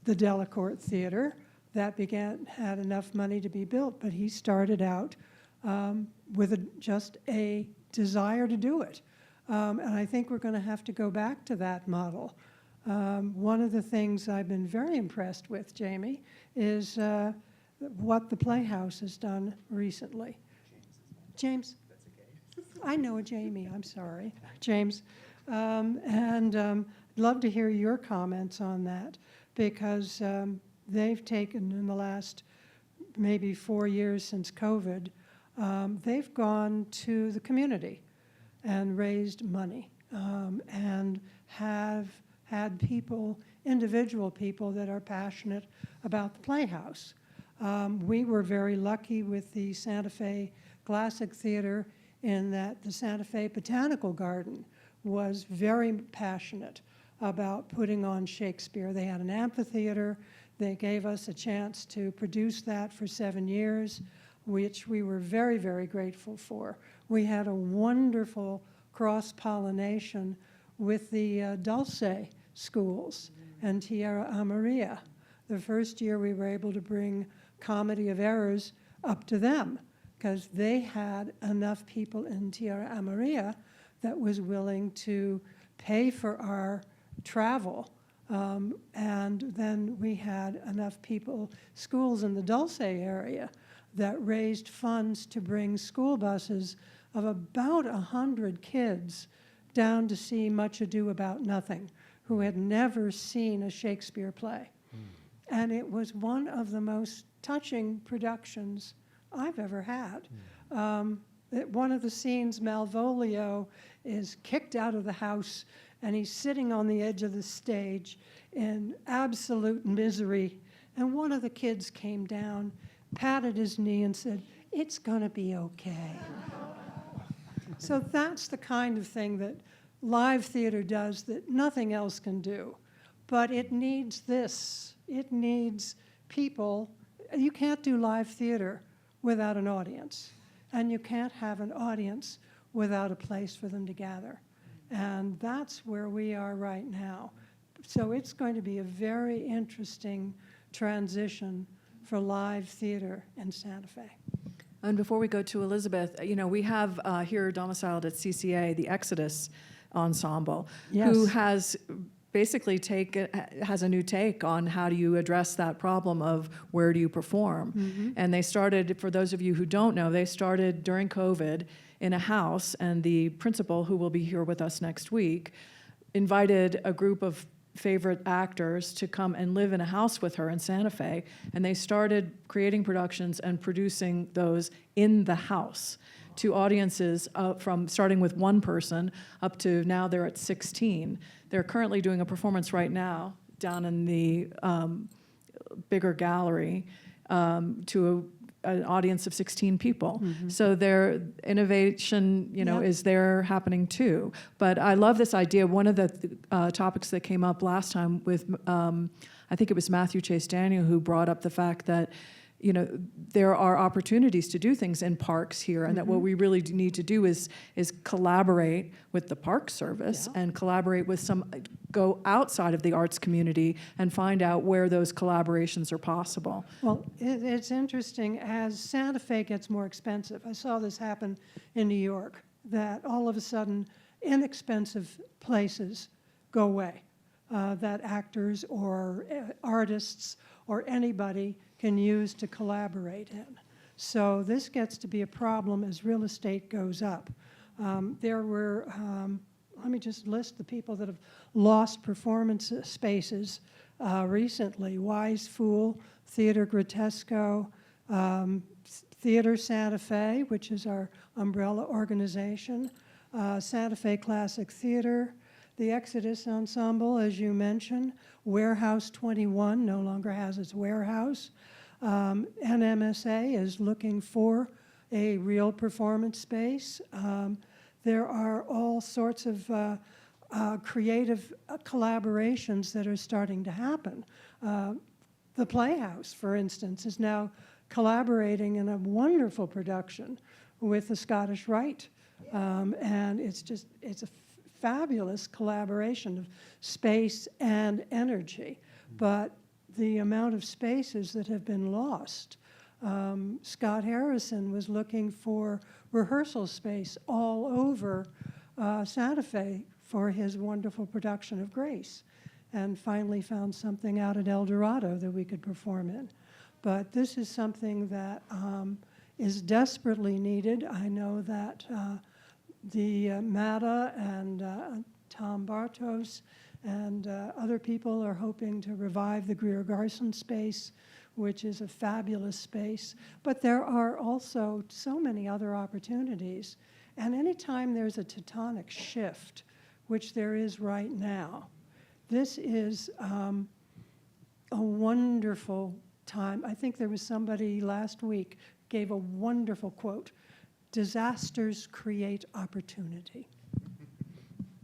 the Delacorte Theater, that had enough money to be built. But he started out with just a desire to do it. And I think we're going to have to go back to that model. One of the things I've been very impressed with, Jamie, is what the Playhouse has done recently. James? That's okay. I know a Jamie, I'm sorry. James. I'd love to hear your comments on that, because they've taken, in the last maybe 4 years since COVID, they've gone to the community and raised money and have had people, individual people that are passionate about the Playhouse. We were very lucky with the Santa Fe Classic Theater in that the Santa Fe Botanical Garden was very passionate about putting on Shakespeare. They had an amphitheater. They gave us a chance to produce that for 7 years, which we were very, very grateful for. We had a wonderful cross-pollination with the Dulce schools and Tierra Amarilla. The first year we were able to bring Comedy of Errors up to them because they had enough people in Tierra Amarilla that was willing to pay for our travel And then we had enough people, schools in the Dulce area, that raised funds to bring school buses of about 100 kids down to see Much Ado About Nothing, who had never seen a Shakespeare play. And it was one of the most touching productions I've ever had. One of the scenes, Malvolio is kicked out of the house, and he's sitting on the edge of the stage in absolute misery. And one of the kids came down, patted his knee, and said, "It's going to be okay." So that's the kind of thing that live theater does that nothing else can do. But it needs this. It needs people. You can't do live theater without an audience. And you can't have an audience without a place for them to gather. And that's where we are right now. So it's going to be a very interesting transition for live theater in Santa Fe. And before we go to Elizabeth, we have here domiciled at CCA the Exodus Ensemble, who Yes. has basically has a new take on how do you address that problem of where do you perform. And they started, for those of you who don't know, they started during COVID in a house, and the principal, who will be here with us next week, invited a group of favorite actors to come and live in a house with her in Santa Fe, and they started creating productions and producing those in the house to audiences from starting with one person up to now they're at 16. They're currently doing a performance right now down in the bigger gallery to an audience of 16 people. So their innovation, is there happening too. But I love this idea. One of the topics that came up last time with, I think it was Matthew Chase Daniel, who brought up the fact that there are opportunities to do things in parks here, and that what we really need to do is collaborate with the Park Service and collaborate with go outside of the arts community and find out where those collaborations are possible. Well, it's interesting, as Santa Fe gets more expensive, I saw this happen in New York, that all of a sudden inexpensive places go away, that actors or artists or anybody can use to collaborate in. So this gets to be a problem as real estate goes up. There were, let me just list the people that have lost performance spaces recently. Wise Fool, Theater Grotesco, Theater Santa Fe, which is our umbrella organization, Santa Fe Classic Theater, the Exodus Ensemble, as you mentioned, Warehouse 21 no longer has its warehouse. NMSA is looking for a real performance space. There are all sorts of creative collaborations that are starting to happen. The Playhouse, for instance, is now collaborating in a wonderful production with the Scottish Rite. And it's a fabulous collaboration of space and energy. But the amount of spaces that have been lost. Scott Harrison was looking for rehearsal space all over Santa Fe for his wonderful production of Grace, and finally found something out at El Dorado that we could perform in. But this is something that is desperately needed. I know that the MATA and Tom Bartos and other people are hoping to revive the Greer Garson space, which is a fabulous space. But there are also so many other opportunities. And anytime there's a tectonic shift, which there is right now, this is a wonderful time. I think there was somebody last week gave a wonderful quote: "Disasters create opportunity."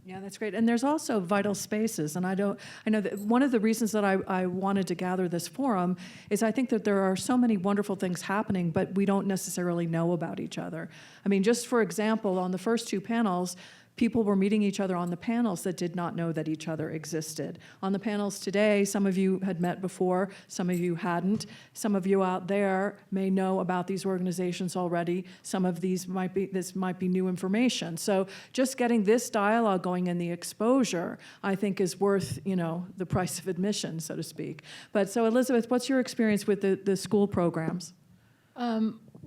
Yeah, that's great. And there's also vital spaces. And I know that one of the reasons that I wanted to gather this forum is I think that there are so many wonderful things happening, but we don't necessarily know about each other. I mean, just for example, on the first two panels, people were meeting each other on the panels that did not know that each other existed. On the panels today, some of you had met before, some of you hadn't. Some of you out there may know about these organizations already. Some of this might be new information. So just getting this dialogue going and the exposure, I think, is worth, the price of admission, so to speak. But so Elizabeth, what's your experience with the school programs?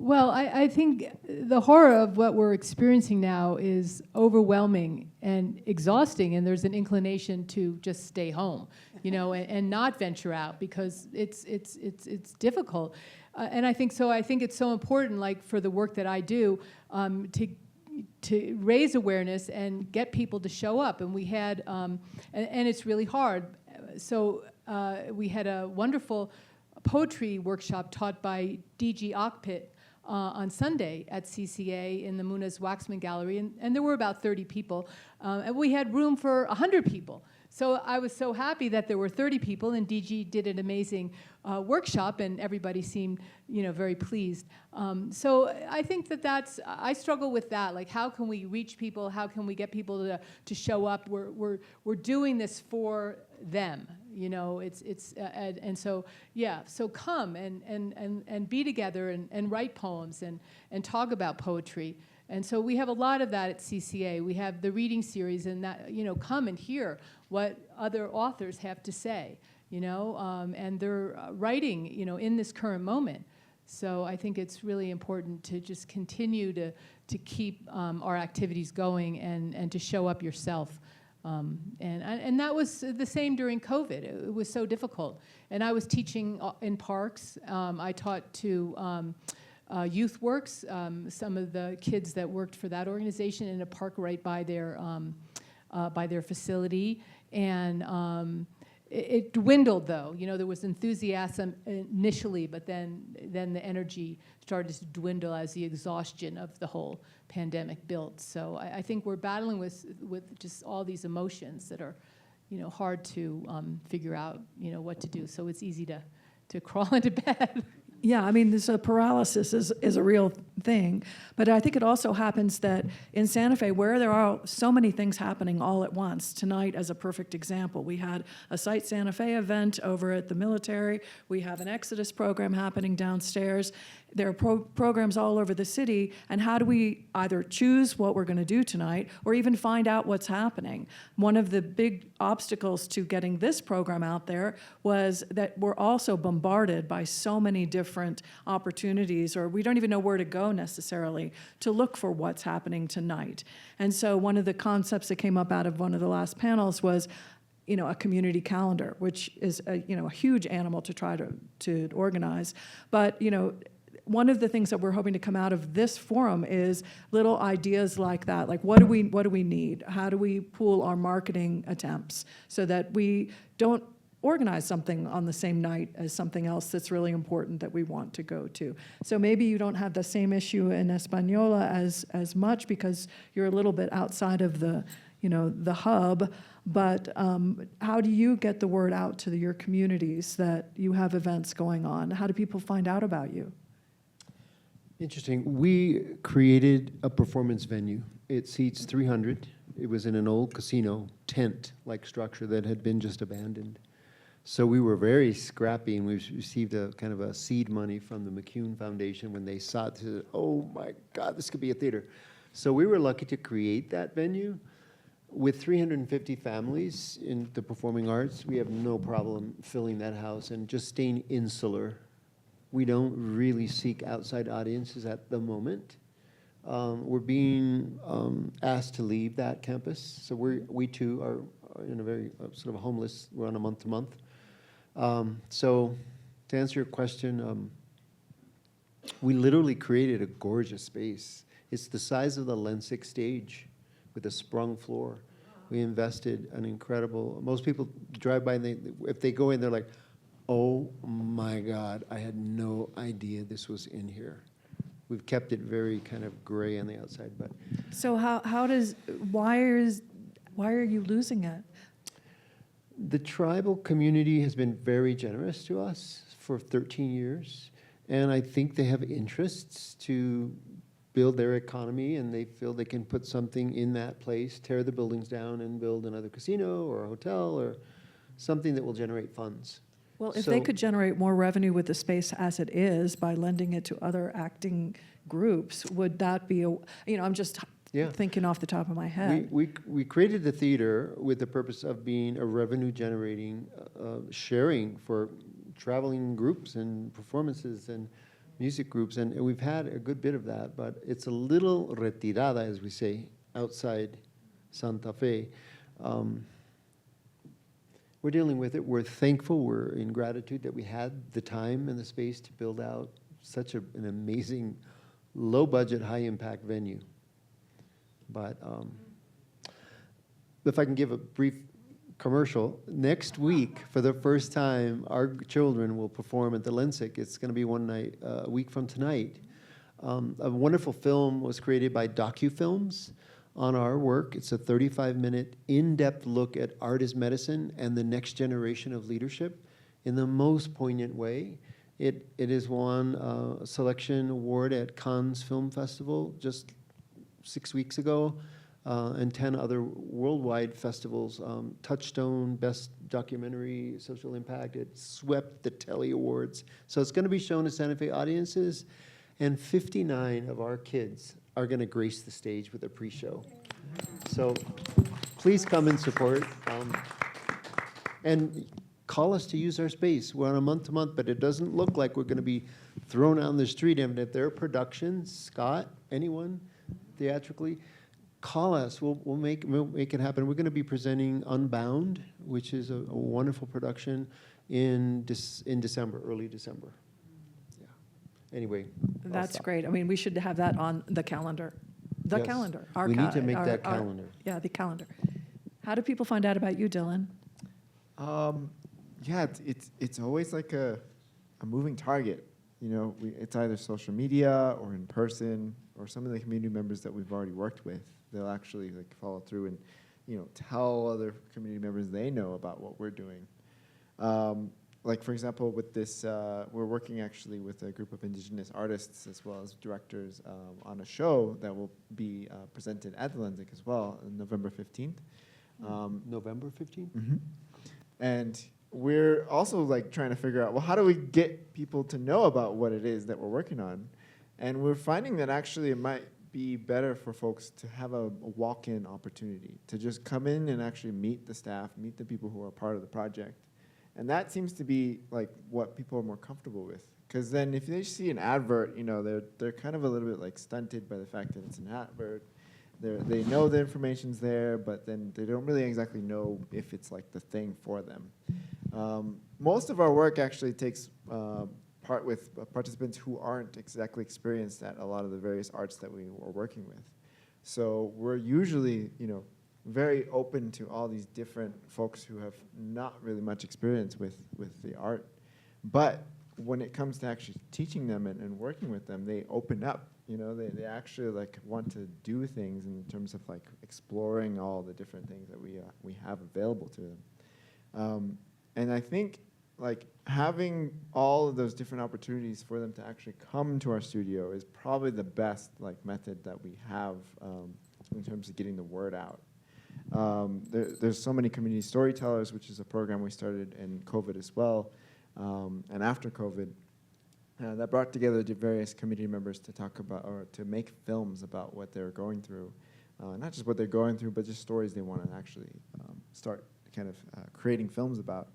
Well, I think the horror of what we're experiencing now is overwhelming and exhausting, and there's an inclination to just stay home, and not venture out because it's difficult. And I think so. I think it's so important, like for the work that I do, to raise awareness and get people to show up. And we had, and it's really hard. So we had a wonderful poetry workshop taught by D.G. Ockpit on Sunday at CCA in the Muniz Waxman Gallery, and there were about 30 people, and we had room for 100 people. So I was so happy that there were 30 people, and DG did an amazing workshop, and everybody seemed, very pleased. So I think I struggle with that. Like, how can we reach people? How can we get people to show up? We're doing this for them. And so come and be together and write poems and talk about poetry. And so we have a lot of that at CCA. We have the reading series, and that, come and hear what other authors have to say, and they're writing, in this current moment. So I think it's really important to just continue to keep our activities going and to show up yourself. And that was the same during COVID. It was so difficult. And I was teaching in parks. I taught to Youth Works, some of the kids that worked for that organization in a park right by their facility. And it dwindled, though. There was enthusiasm initially, but then the energy started to dwindle as the exhaustion of the whole pandemic built. So I think we're battling with just all these emotions that are, hard to figure out, what to do. So it's easy to crawl into bed. Yeah, I mean, this paralysis is a real thing, but I think it also happens that in Santa Fe, where there are so many things happening all at once, tonight as a perfect example, we had a Site Santa Fe event over at the military, we have an Exodus program happening downstairs, there are programs all over the city, and how do we either choose what we're going to do tonight or even find out what's happening? One of the big obstacles to getting this program out there was that we're also bombarded by so many different opportunities, or we don't even know where to go necessarily to look for what's happening tonight. And so one of the concepts that came up out of one of the last panels was a community calendar, which is a huge animal to try to organize. But one of the things that we're hoping to come out of this forum is little ideas like that. Like, what do we need? How do we pool our marketing attempts so that we don't organize something on the same night as something else that's really important that we want to go to? So maybe you don't have the same issue in Española as much because you're a little bit outside of the hub. But how do you get the word out to your communities that you have events going on? How do people find out about you? Interesting. We created a performance venue. It seats 300. It was in an old casino tent-like structure that had been just abandoned. So we were very scrappy, and we received a kind of a seed money from the McCune Foundation when they saw it. They said, oh my God, this could be a theater. So we were lucky to create that venue. With 350 families in the performing arts, we have no problem filling that house and just staying insular. We don't really seek outside audiences at the moment. We're being asked to leave that campus, so we too are in a very sort of homeless. We're on a month-to-month. So to answer your question, we literally created a gorgeous space. It's the size of the Lensic stage with a sprung floor. We invested an incredible. Most people drive by and if they go in, they're like, oh my God, I had no idea this was in here. We've kept it very kind of gray on the outside, but. So why are you losing it? The tribal community has been very generous to us for 13 years, and I think they have interests to build their economy, and they feel they can put something in that place, tear the buildings down and build another casino or a hotel or something that will generate funds. Well, if they So- could generate more revenue with the space as it is by lending it to other acting groups, would that be I'm just Yeah. thinking off the top of my head. We created the theater with the purpose of being a revenue generating, sharing for traveling groups and performances and music groups, and we've had a good bit of that, but it's a little retirada, as we say, outside Santa Fe. We're dealing with it. We're thankful. We're in gratitude that we had the time and the space to build out such an amazing, low-budget, high-impact venue. But if I can give a brief commercial, next week, for the first time, our children will perform at the Lensic. It's going to be one night, a week from tonight. A wonderful film was created by DocuFilms on our work. It's a 35-minute in-depth look at art as medicine and the next generation of leadership in the most poignant way. It has won a selection award at Cannes Film Festival just 6 weeks ago, and 10 other worldwide festivals. Touchstone, Best Documentary, Social Impact. It swept the Telly Awards. So it's going to be shown to Santa Fe audiences, and 59 of our kids are going to grace the stage with a pre-show. So please come and support. And call us to use our space. We're on a month-to-month, but it doesn't look like we're going to be thrown out on the street. And if there are productions, Scott, anyone, theatrically, call us. We'll make it happen. We're going to be presenting Unbound, which is a wonderful production in December, early December. Yeah. Anyway, I'll That's stop. great. I mean, we should have that on the calendar. The Yes. calendar. We need to make that calendar. Yeah, the calendar. How do people find out about you, Dylan? Yeah, it's always like a moving target. You know, it's either social media or in person, or some of the community members that we've already worked with. They'll actually like follow through and, tell other community members they know about what we're doing. Like for example, with this, we're working actually with a group of indigenous artists as well as directors on a show that will be presented at the Lensic as well on November 15th. November 15th? And we're also like trying to figure out, well, how do we get people to know about what it is that we're working on? And we're finding that actually it might be better for folks to have a walk-in opportunity, to just come in and actually meet the staff, meet the people who are part of the project. And that seems to be like what people are more comfortable with. Because then if they see an advert, they're kind of a little bit like stunted by the fact that it's an advert. They know the information's there, but then they don't really exactly know if it's like the thing for them. Most of our work actually takes part with participants who aren't exactly experienced at a lot of the various arts that we are working with. So we're usually, very open to all these different folks who have not really much experience with the art. But when it comes to actually teaching them and working with them, they open up. They actually like want to do things in terms of like exploring all the different things that we have available to them. And I think like having all of those different opportunities for them to actually come to our studio is probably the best like method that we have in terms of getting the word out. There's so many community storytellers, which is a program we started in COVID as well, and after COVID, that brought together the various community members to talk about or to make films about what they're going through, not just what they're going through, but just stories they want to actually start kind of creating films about.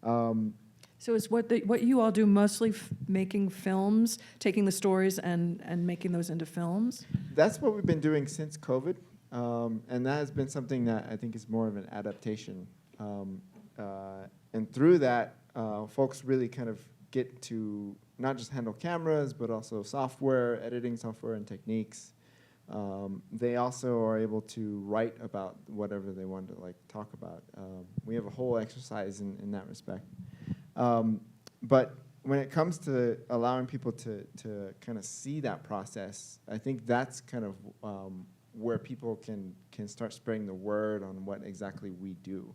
So is what you all do mostly making films, taking the stories and making those into films? That's what we've been doing since COVID, and that has been something that I think is more of an adaptation. And through that, folks really kind of get to not just handle cameras, but also software, editing software and techniques. They also are able to write about whatever they want to like talk about. We have a whole exercise in that respect. But when it comes to allowing people to kind of see that process, I think that's kind of where people can start spreading the word on what exactly we do.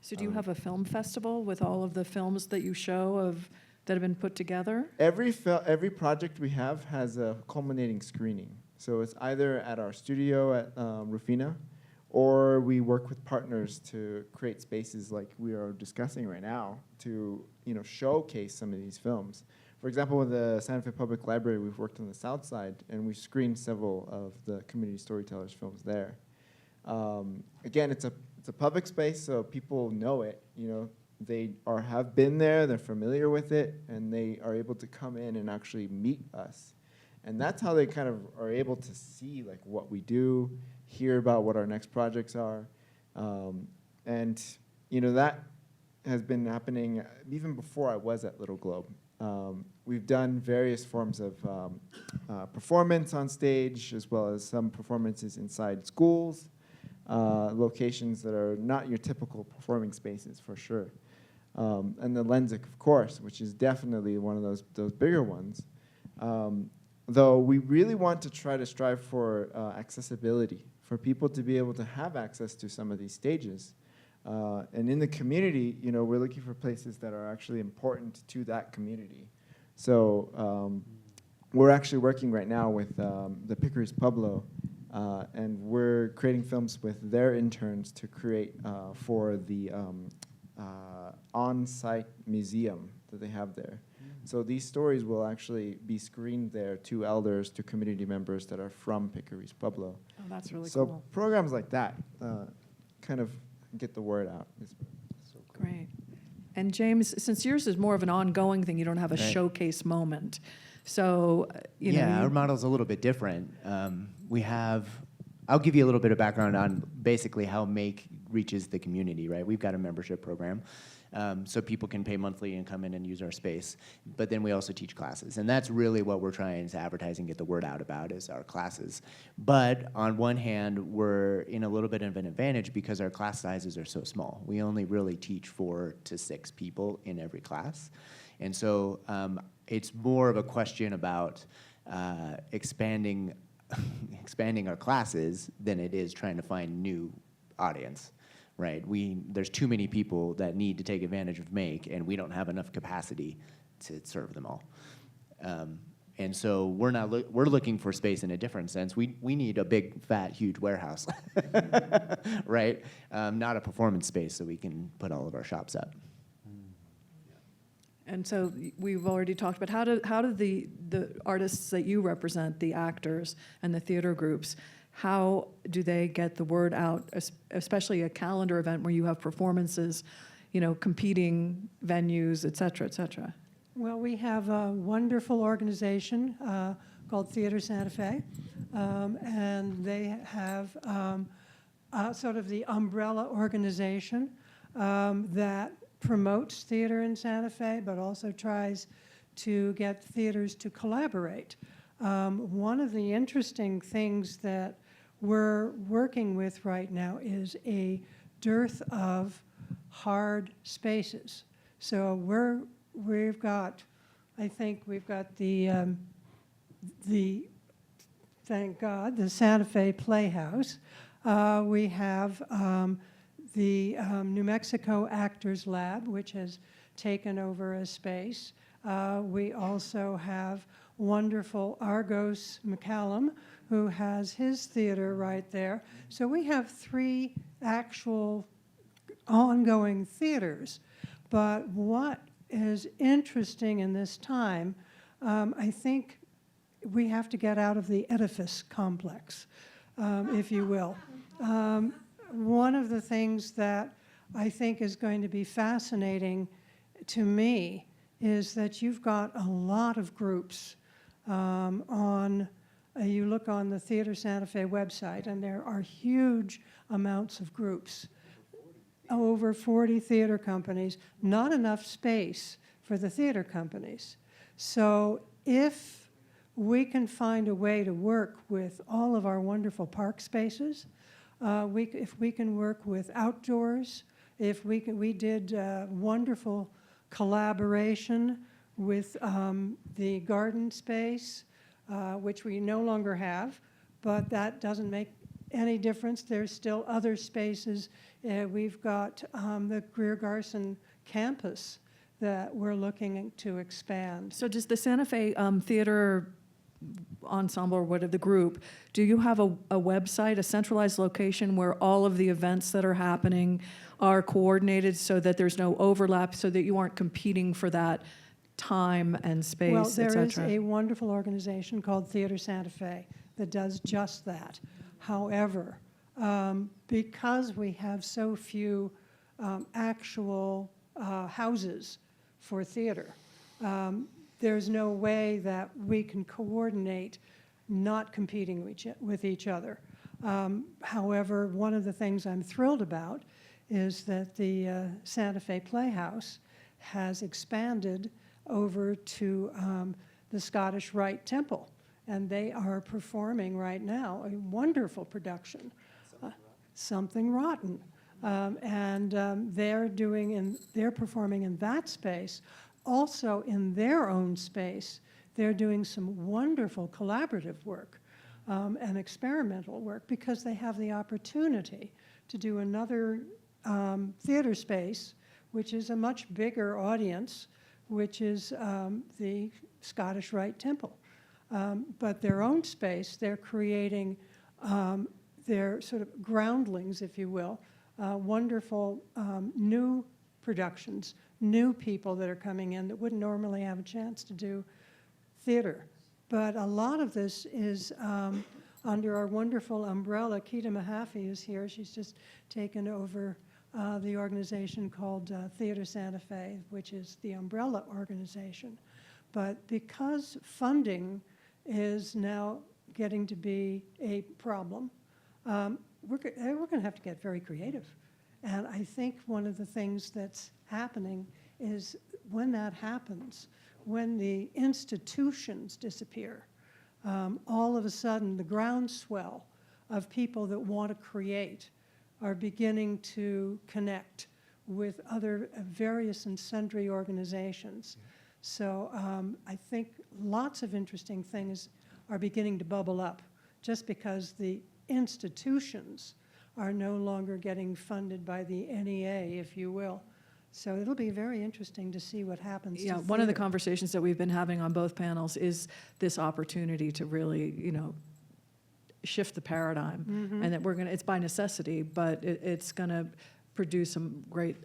So do you have a film festival with all of the films that you show that have been put together? Every project we have has a culminating screening. So it's either at our studio at Rufina, or we work with partners to create spaces like we are discussing right now to showcase some of these films. For example, with the Santa Fe Public Library, we've worked on the south side, and we've screened several of the community storytellers' films there. Again, it's a public space, so people know it. They have been there, they're familiar with it, and they are able to come in and actually meet us. And that's how they kind of are able to see like what we do, hear about what our next projects are. And that has been happening even before I was at Little Globe. We've done various forms of performance on stage, as well as some performances inside schools, locations that are not your typical performing spaces, for sure. And the Lensic, of course, which is definitely one of those bigger ones. Though we really want to try to strive for accessibility, for people to be able to have access to some of these stages. And in the community, we're looking for places that are actually important to that community. So we're actually working right now with the Picaris Pueblo, and we're creating films with their interns to create for the on-site museum that they have there. So these stories will actually be screened there to elders, to community members that are from Picaris Pueblo. Oh, that's really So cool. programs like that kind of get the word out. It's so cool. Great. And James, since yours is more of an ongoing thing, you don't have a Right. showcase moment. So, you know. Yeah, you- our model's a little bit different. I'll give you a little bit of background on basically how Make reaches the community, right? We've got a membership program, so people can pay monthly and come in and use our space. But then we also teach classes, and that's really what we're trying to advertise and get the word out about is our classes. But on one hand, we're in a little bit of an advantage because our class sizes are so small. We only really teach 4 to 6 people in every class. And so it's more of a question about expanding our classes than it is trying to find new audience, right? There's too many people that need to take advantage of Make, and we don't have enough capacity to serve them all. And so we're looking for space in a different sense. We need a big, fat, huge warehouse, right? Not a performance space so we can put all of our shops up. And so we've already talked about how do the artists that you represent, the actors and the theater groups, how do they get the word out, especially a calendar event where you have performances, competing venues, et cetera, et cetera? Well, we have a wonderful organization called Theater Santa Fe, and they have sort of the umbrella organization that promotes theater in Santa Fe, but also tries to get theaters to collaborate. One of the interesting things that we're working with right now is a dearth of hard spaces. So we've got the thank God, the Santa Fe Playhouse. We have the New Mexico Actors Lab, which has taken over a space. We also have wonderful Argos McCallum, who has his theater right there. So we have 3 actual ongoing theaters. But what is interesting in this time, I think we have to get out of the edifice complex, if you will. One of the things that I think is going to be fascinating to me is that you've got a lot of groups you look on the Theater Santa Fe website, and there are huge amounts of groups. Over 40 theater companies, not enough space for the theater companies. So if we can find a way to work with all of our wonderful park spaces, if we can work with outdoors, we did wonderful collaboration with the garden space, which we no longer have, but that doesn't make any difference. There's still other spaces. We've got the Greer Garson campus that we're looking to expand. So does the Santa Fe Theater ensemble or whatever the group, do you have a website, a centralized location where all of the events that are happening are coordinated so that there's no overlap, so that you aren't competing for that time and space, Well, et there is cetera? a wonderful organization called Theater Santa Fe that does just that. However, because we have so few actual houses for theater, there's no way that we can coordinate not competing with each other. However, one of the things I'm thrilled about is that the Santa Fe Playhouse has expanded over to the Scottish Rite Temple, and they are performing right now a wonderful production, Something Rotten. They're performing in that space. Also in their own space, they're doing some wonderful collaborative work and experimental work, because they have the opportunity to do another theater space, which is a much bigger audience, which is the Scottish Rite Temple. But their own space, they're creating their sort of groundlings, if you will, wonderful new productions, new people that are coming in that wouldn't normally have a chance to do theater. But a lot of this is under our wonderful umbrella. Keita Mahaffey is here. She's just taken over the organization called Theater Santa Fe, which is the umbrella organization. But because funding is now getting to be a problem, we're going to have to get very creative. And I think one of the things that's happening is when that happens, when the institutions disappear, all of a sudden the groundswell of people that want to create are beginning to connect with other various and sundry organizations. So I think lots of interesting things are beginning to bubble up just because the institutions are no longer getting funded by the NEA, if you will. So it'll be very interesting to see what happens to Yeah, one of the theater. conversations that we've been having on both panels is this opportunity to really, shift the paradigm. And that it's by necessity, but it's gonna produce some great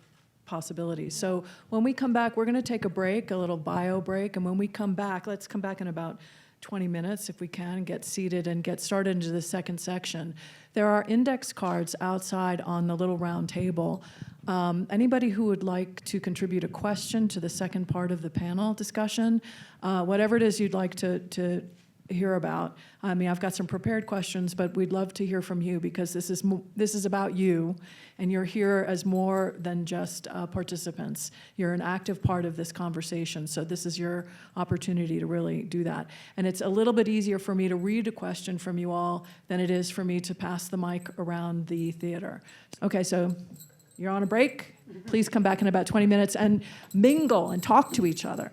possibilities. So when we come back, we're gonna take a break, a little bio break, and when we come back, let's come back in about 20 minutes if we can, get seated and get started into the second section. There are index cards outside on the little round table. Anybody who would like to contribute a question to the second part of the panel discussion, whatever it is you'd like to hear about. I mean, I've got some prepared questions, but we'd love to hear from you because this is about you, and you're here as more than just participants. You're an active part of this conversation, so this is your opportunity to really do that. And it's a little bit easier for me to read a question from you all than it is for me to pass the mic around the theater. Okay, so you're on a break. Please come back in about 20 minutes and mingle and talk to each other.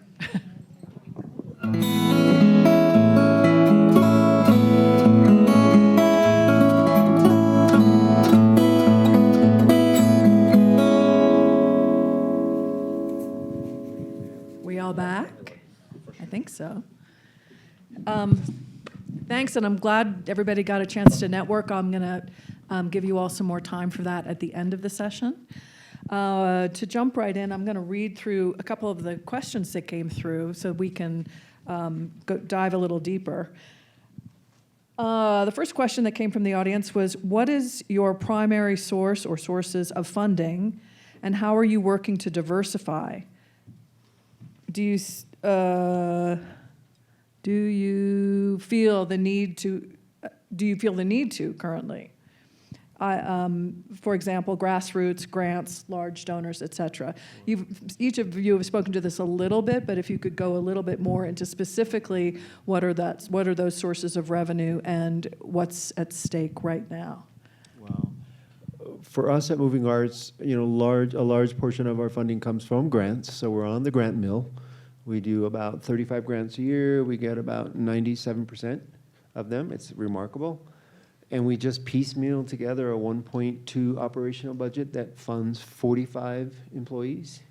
We all back? I think so. Thanks, and I'm glad everybody got a chance to network. I'm going to give you all some more time for that at the end of the session. To jump right in, I'm going to read through a couple of the questions that came through so we can dive a little deeper. The first question that came from the audience was, what is your primary source or sources of funding, and how are you working to diversify? Do you feel the need to currently? For example, grassroots, grants, large donors, et cetera. Each of you have spoken to this a little bit, but if you could go a little bit more into specifically what are those sources of revenue and what's at stake right now? Wow. For us at Moving Arts, a large portion of our funding comes from grants, so we're on the grant mill. We do about 35 grants a year. We get about 97% of them. It's remarkable. And we just piecemeal together a 1.2 operational budget that funds 45 employees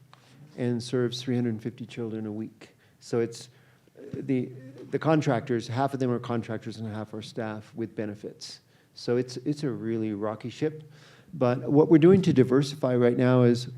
and serves 350 children a week. So it's the the contractors, half of them are contractors and half are staff with benefits. So it's a really rocky ship. But what we're doing to diversify right now is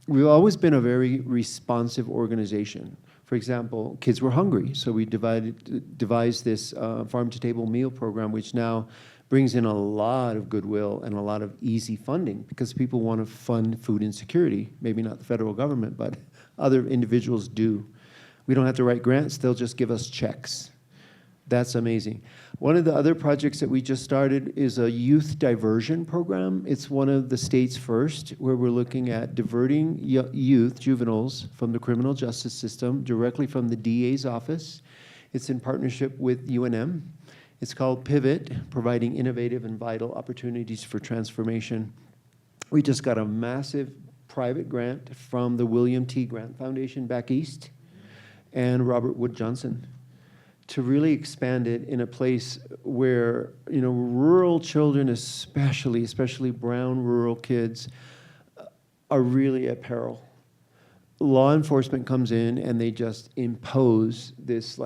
we've always been a very responsive organization. For example, kids were hungry, so we devised this farm-to-table meal program, which now brings in a lot of goodwill and a lot of easy funding because people want to fund food insecurity. Maybe not the federal government, but other individuals do. We don't have to write grants, they'll just give us checks. That's amazing. One of the other projects that we just started is a youth diversion program. It's one of the state's first, where we're looking at diverting youth, juveniles, from the criminal justice system directly from the DA's office. It's in partnership with UNM. It's called Pivot, providing innovative and vital opportunities for transformation. We just got a massive private grant from the William T. Grant Foundation back east and Robert Wood Johnson to really expand it in a place where, rural children especially brown rural kids, are really at peril. Law enforcement comes in and they just impose this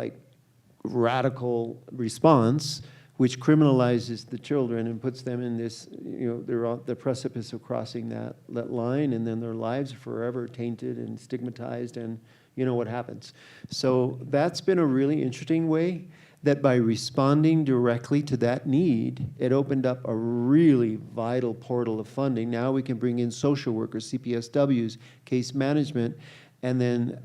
radical response which criminalizes the children and puts them in this, they're on the precipice of crossing that line, and then their lives are forever tainted and stigmatized, and you know what happens. So that's been a really interesting way that by responding directly to that need, it opened up a really vital portal of funding. Now we can bring in social workers, CPSWs, case management, and then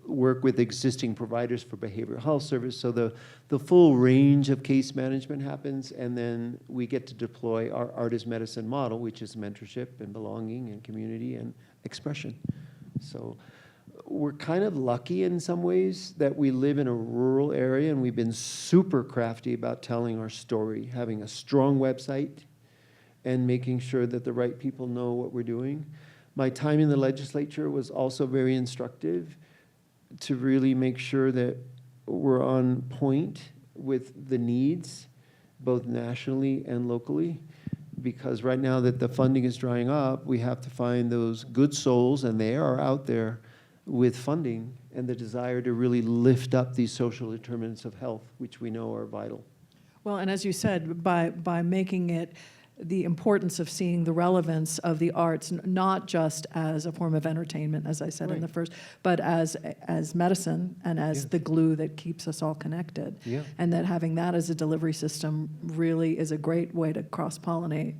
work with existing providers for behavioral health service. So the full range of case management happens, and then we get to deploy our art as medicine model, which is mentorship and belonging and community and expression. So we're kind of lucky in some ways that we live in a rural area, and we've been super crafty about telling our story, having a strong website and making sure that the right people know what we're doing. My time in the legislature was also very instructive to really make sure that we're on point with the needs, both nationally and locally, because right now that the funding is drying up, we have to find those good souls, and they are out there with funding and the desire to really lift up these social determinants of health, which we know are vital. Well, and as you said, by making it the importance of seeing the relevance of the arts, not just as a form of entertainment, as I said in the first, but as medicine and as the glue that keeps us all connected. Yeah. And that having that as a delivery system really is a great way to cross-pollinate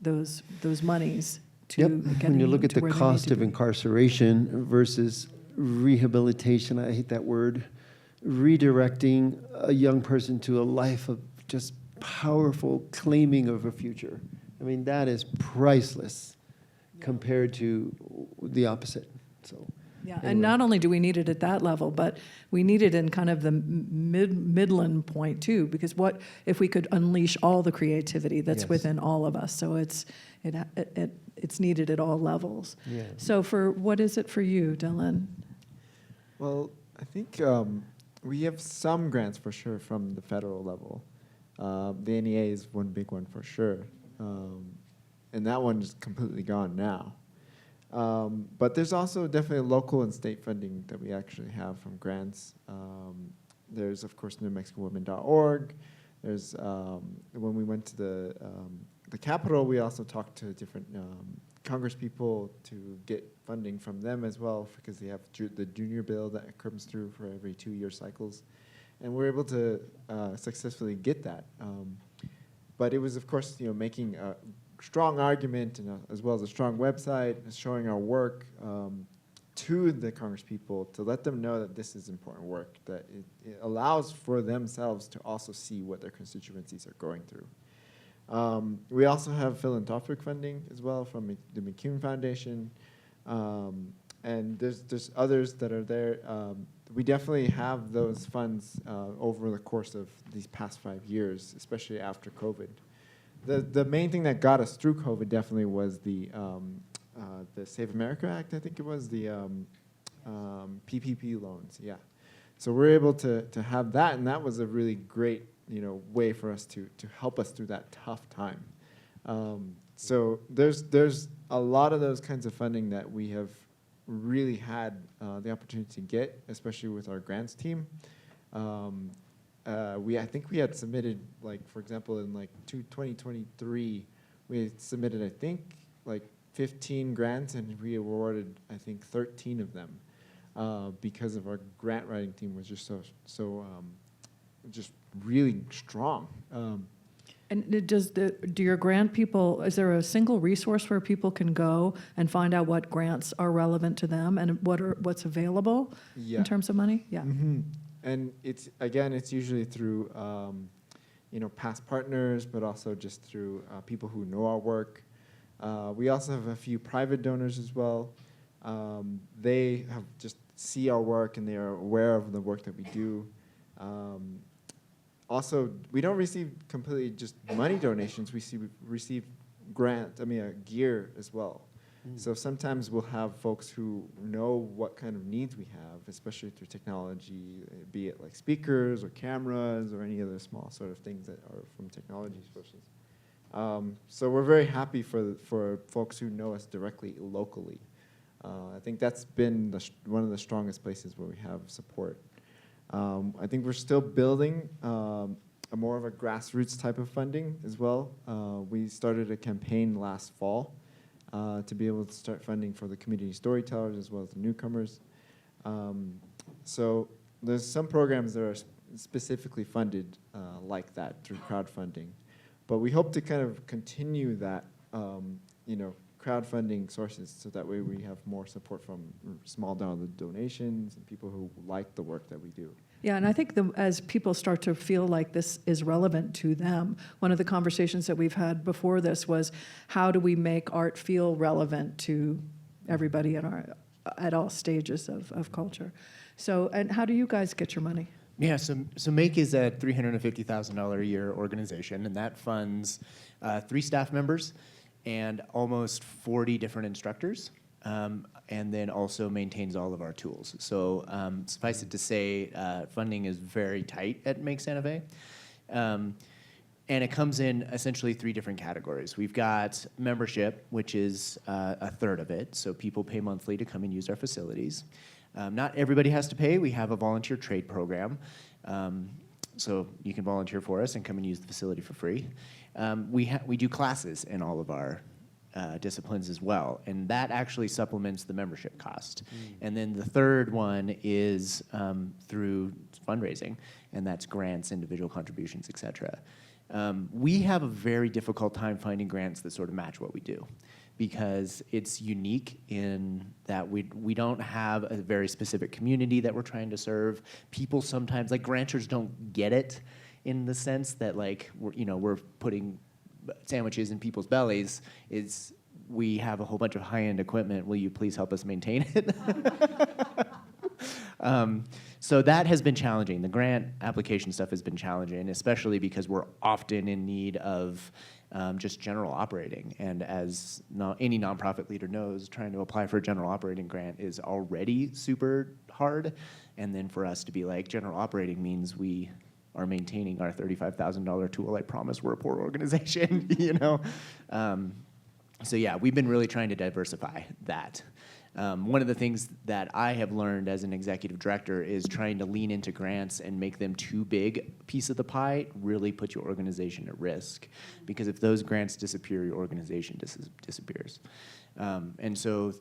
those monies to getting When you look at to the where they need cost to of be. incarceration versus rehabilitation, I hate that word, redirecting a young person to a life of just powerful claiming of a future. I mean, that is priceless compared to the opposite. So, Yeah, anyway. and not only do we need it at that level, but we need it in kind of the midland point too, because what if we could unleash all the creativity that's Yes. within all of us? So it's needed at all levels. Yeah. So what is it for you, Dylan? Well, I think we have some grants for sure from the federal level. The NEA is one big one for sure. And that one is completely gone now. But there's also definitely local and state funding that we actually have from grants. There's, of course, NewMexicoWomen.org. There's, when we went to the Capitol, we also talked to different Congress people to get funding from them as well, because they have the junior bill that comes through for every 2-year cycles. And we're able to successfully get that. But it was, of course, making a strong argument and as well as a strong website, showing our work to the Congress people to let them know that this is important work, that it allows for themselves to also see what their constituencies are going through. We also have philanthropic funding as well from the McCune Foundation, and there's others that are there. We definitely have those funds over the course of these past 5 years, especially after COVID. The main thing that got us through COVID definitely was the Save America Act. I think it was the PPP loans. Yeah, so we're able to have that, and that was a really great way for us to help us through that tough time. So there's a lot of those kinds of funding that we have really had the opportunity to get, especially with our grants team. I think we had submitted, like, for example, in like 2023, we had submitted, I think, like 15 grants, and we awarded, I think, 13 of them, because of our grant writing team was just just really strong. And do your grant people, is there a single resource where people can go and find out what grants are relevant to them and what's available Yeah. in terms of money? Yeah. Mm-hmm. And it's usually through past partners, but also just through people who know our work. We also have a few private donors as well. They have just see our work and they are aware of the work that we do. Also, we don't receive completely just money donations. We receive gear as well. So sometimes we'll have folks who know what kind of needs we have, especially through technology, be it like speakers or cameras or any other small sort of things that are from technology sources. So we're very happy for folks who know us directly locally. I think that's been one of the strongest places where we have support. I think we're still building a more of a grassroots type of funding as well. We started a campaign last fall to be able to start funding for the community storytellers as well as the newcomers. So there's some programs that are specifically funded like that through crowdfunding. But we hope to kind of continue that, crowdfunding sources so that way we have more support from small dollar donations and people who like the work that we do. Yeah, and I think as people start to feel like this is relevant to them, one of the conversations that we've had before this was, how do we make art feel relevant to everybody at all stages of culture? So, and how do you guys get your money? Yeah, so MAKE is a $350,000 a year organization, and that funds 3 staff members and almost 40 different instructors, and then also maintains all of our tools. So suffice it to say, funding is very tight at Make Santa Fe. And it comes in essentially 3 different categories. We've got membership, which is a third of it, so people pay monthly to come and use our facilities. Not everybody has to pay. We have a volunteer trade program, so you can volunteer for us and come and use the facility for free. We do classes in all of our disciplines as well, and that actually supplements the membership cost. And then the third one is through fundraising, and that's grants, individual contributions, et cetera. We have a very difficult time finding grants that sort of match what we do, because it's unique in that we don't have a very specific community that we're trying to serve. People sometimes, like grantors, don't get it in the sense that like we're putting sandwiches in people's bellies. We have a whole bunch of high-end equipment. Will you please help us maintain it? So that has been challenging. The grant application stuff has been challenging, especially because we're often in need of just general operating. And as any nonprofit leader knows, trying to apply for a general operating grant is already super hard. And then for us to be like, general operating means we are maintaining our $35,000 tool. I promise we're a poor organization, So yeah, we've been really trying to diversify that. One of the things that I have learned as an executive director is trying to lean into grants and make them too big a piece of the pie really put your organization at risk. Because if those grants disappear, your organization disappears. And so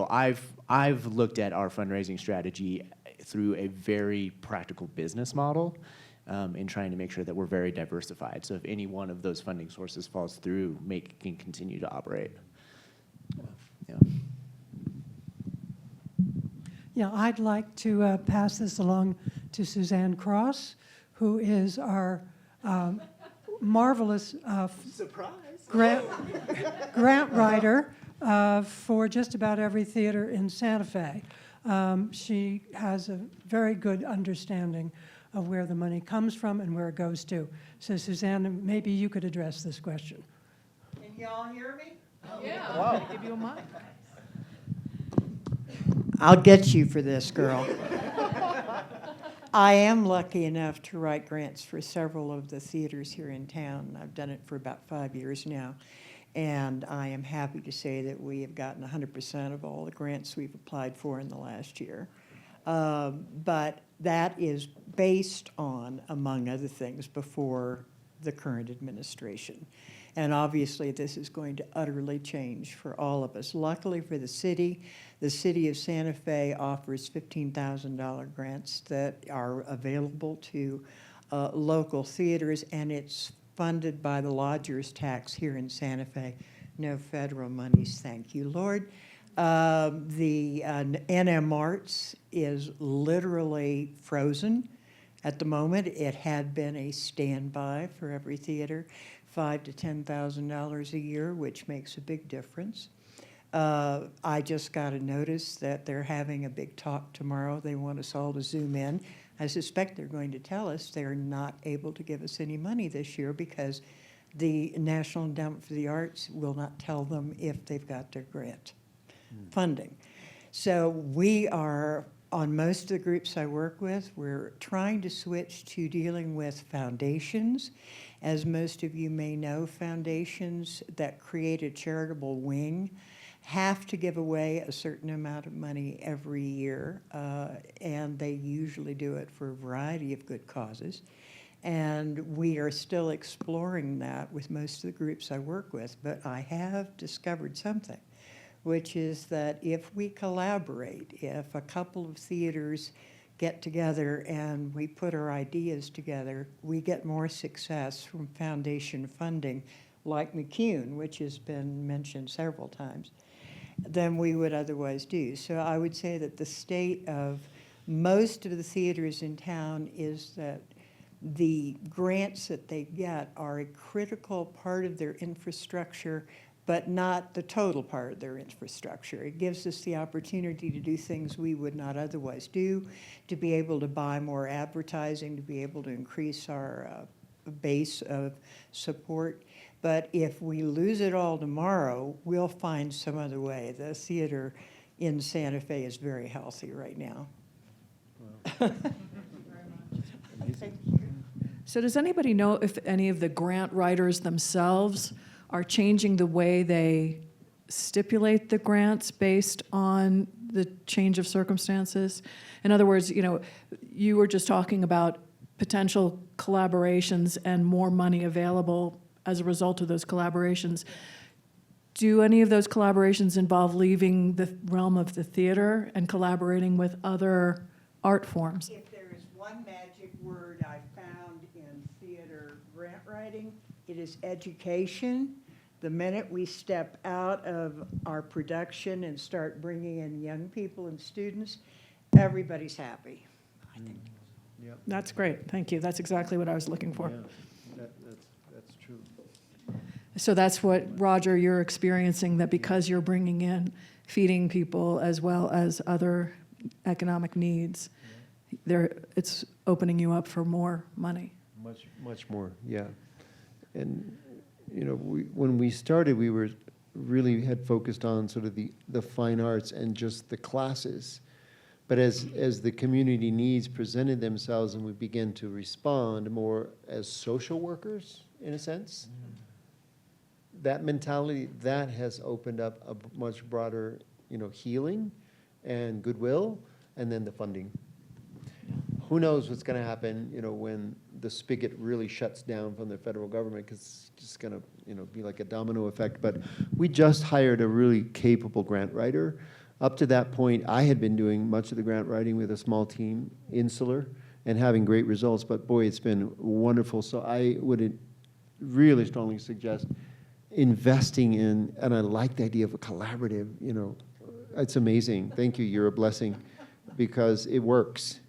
I've looked at our fundraising strategy through a very practical business model in trying to make sure that we're very diversified. So if any one of those funding sources falls through, MAKE can continue to operate. Yeah. Yeah, I'd like to pass this along to Suzanne Cross, who is our marvelous grant writer for just about every theater in Santa Fe. She has a very good understanding of where the money comes from and where it goes to. So Suzanne, maybe you could address this question. Can y'all hear me? Yeah, I'm going to give you a mic. I'll get you for this, girl. I am lucky enough to write grants for several of the theaters here in town. I've done it for about 5 years now. And I am happy to say that we have gotten 100% of all the grants we've applied for in the last year. But that is based on, among other things, before the current administration. And obviously, this is going to utterly change for all of us. Luckily for the city of Santa Fe offers $15,000 grants that are available to local theaters, and it's funded by the lodger's tax here in Santa Fe. No federal monies, thank you, Lord. The NM Arts is literally frozen at the moment. It had been a standby for every theater, $5,000 to $10,000 a year, which makes a big difference. I just got a notice that they're having a big talk tomorrow. They want us all to Zoom in. I suspect they're going to tell us they're not able to give us any money this year because the National Endowment for the Arts will not tell them if they've got their grant funding. So we are, on most of the groups I work with, we're trying to switch to dealing with foundations. As most of you may know, foundations that create a charitable wing have to give away a certain amount of money every year, and they usually do it for a variety of good causes. And we are still exploring that with most of the groups I work with, but I have discovered something, which is that if we collaborate, if a couple of theaters get together and we put our ideas together, we get more success from foundation funding, like McCune, which has been mentioned several times, than we would otherwise do. So I would say that the state of most of the theaters in town is that the grants that they get are a critical part of their infrastructure, but not the total part of their infrastructure. It gives us the opportunity to do things we would not otherwise do, to be able to buy more advertising, to be able to increase our base of support. But if we lose it all tomorrow, we'll find some other way. The theater in Santa Fe is very healthy right now. So does anybody know if any of the grant writers themselves are changing the way they stipulate the grants based on the change of circumstances? In other words, you were just talking about potential collaborations and more money available as a result of those collaborations. Do any of those collaborations involve leaving the realm of the theater and collaborating with other art forms? If there is one magic word I found in theater grant writing, it is education. The minute we step out of our production and start bringing in young people and students, everybody's happy, I think. That's great, thank you. That's exactly what I was looking for. Yeah, that's true. So that's what, Roger, you're experiencing, that because you're bringing in feeding people as well as other economic needs, it's opening you up for more money. Much more, yeah. And, when we started, we were really had focused on sort of the fine arts and just the classes. But as the community needs presented themselves and we began to respond more as social workers, in a sense, that mentality, that has opened up a much broader, healing and goodwill, and then the funding. Who knows what's going to happen, when the spigot really shuts down from the federal government, because it's just going to, be like a domino effect. But we just hired a really capable grant writer. Up to that point, I had been doing much of the grant writing with a small team, insular, and having great results. But boy, it's been wonderful. So I would really strongly suggest investing in, and I like the idea of a collaborative, it's amazing. Thank you, you're a blessing, because it works.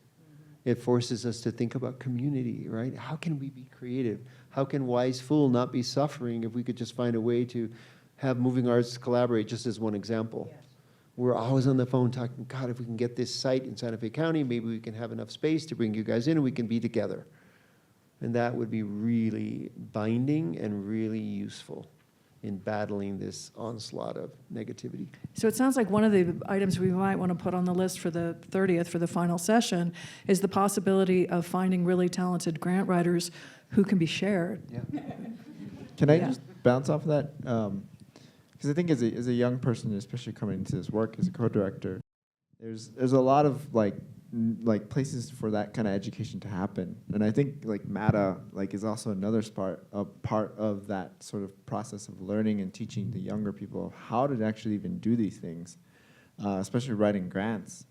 It forces us to think about community, right? How can we be creative? How can Wise Fool not be suffering if we could just find a way to have moving arts collaborate, just as one example? Yes. We're always on the phone talking, God, if we can get this site in Santa Fe County, maybe we can have enough space to bring you guys in and we can be together. And that would be really binding and really useful in battling this onslaught of negativity. So it sounds like one of the items we might want to put on the list for the 30th, for the final session, is the possibility of finding really talented grant writers who can be shared. Yeah. Can I just bounce off of that? Because I think as a young person, especially coming into this work as a co-director, there's a lot of like places for that kind of education to happen. And I think like MATA like is also another part of that sort of process of learning and teaching the younger people how to actually even do these things, especially writing grants.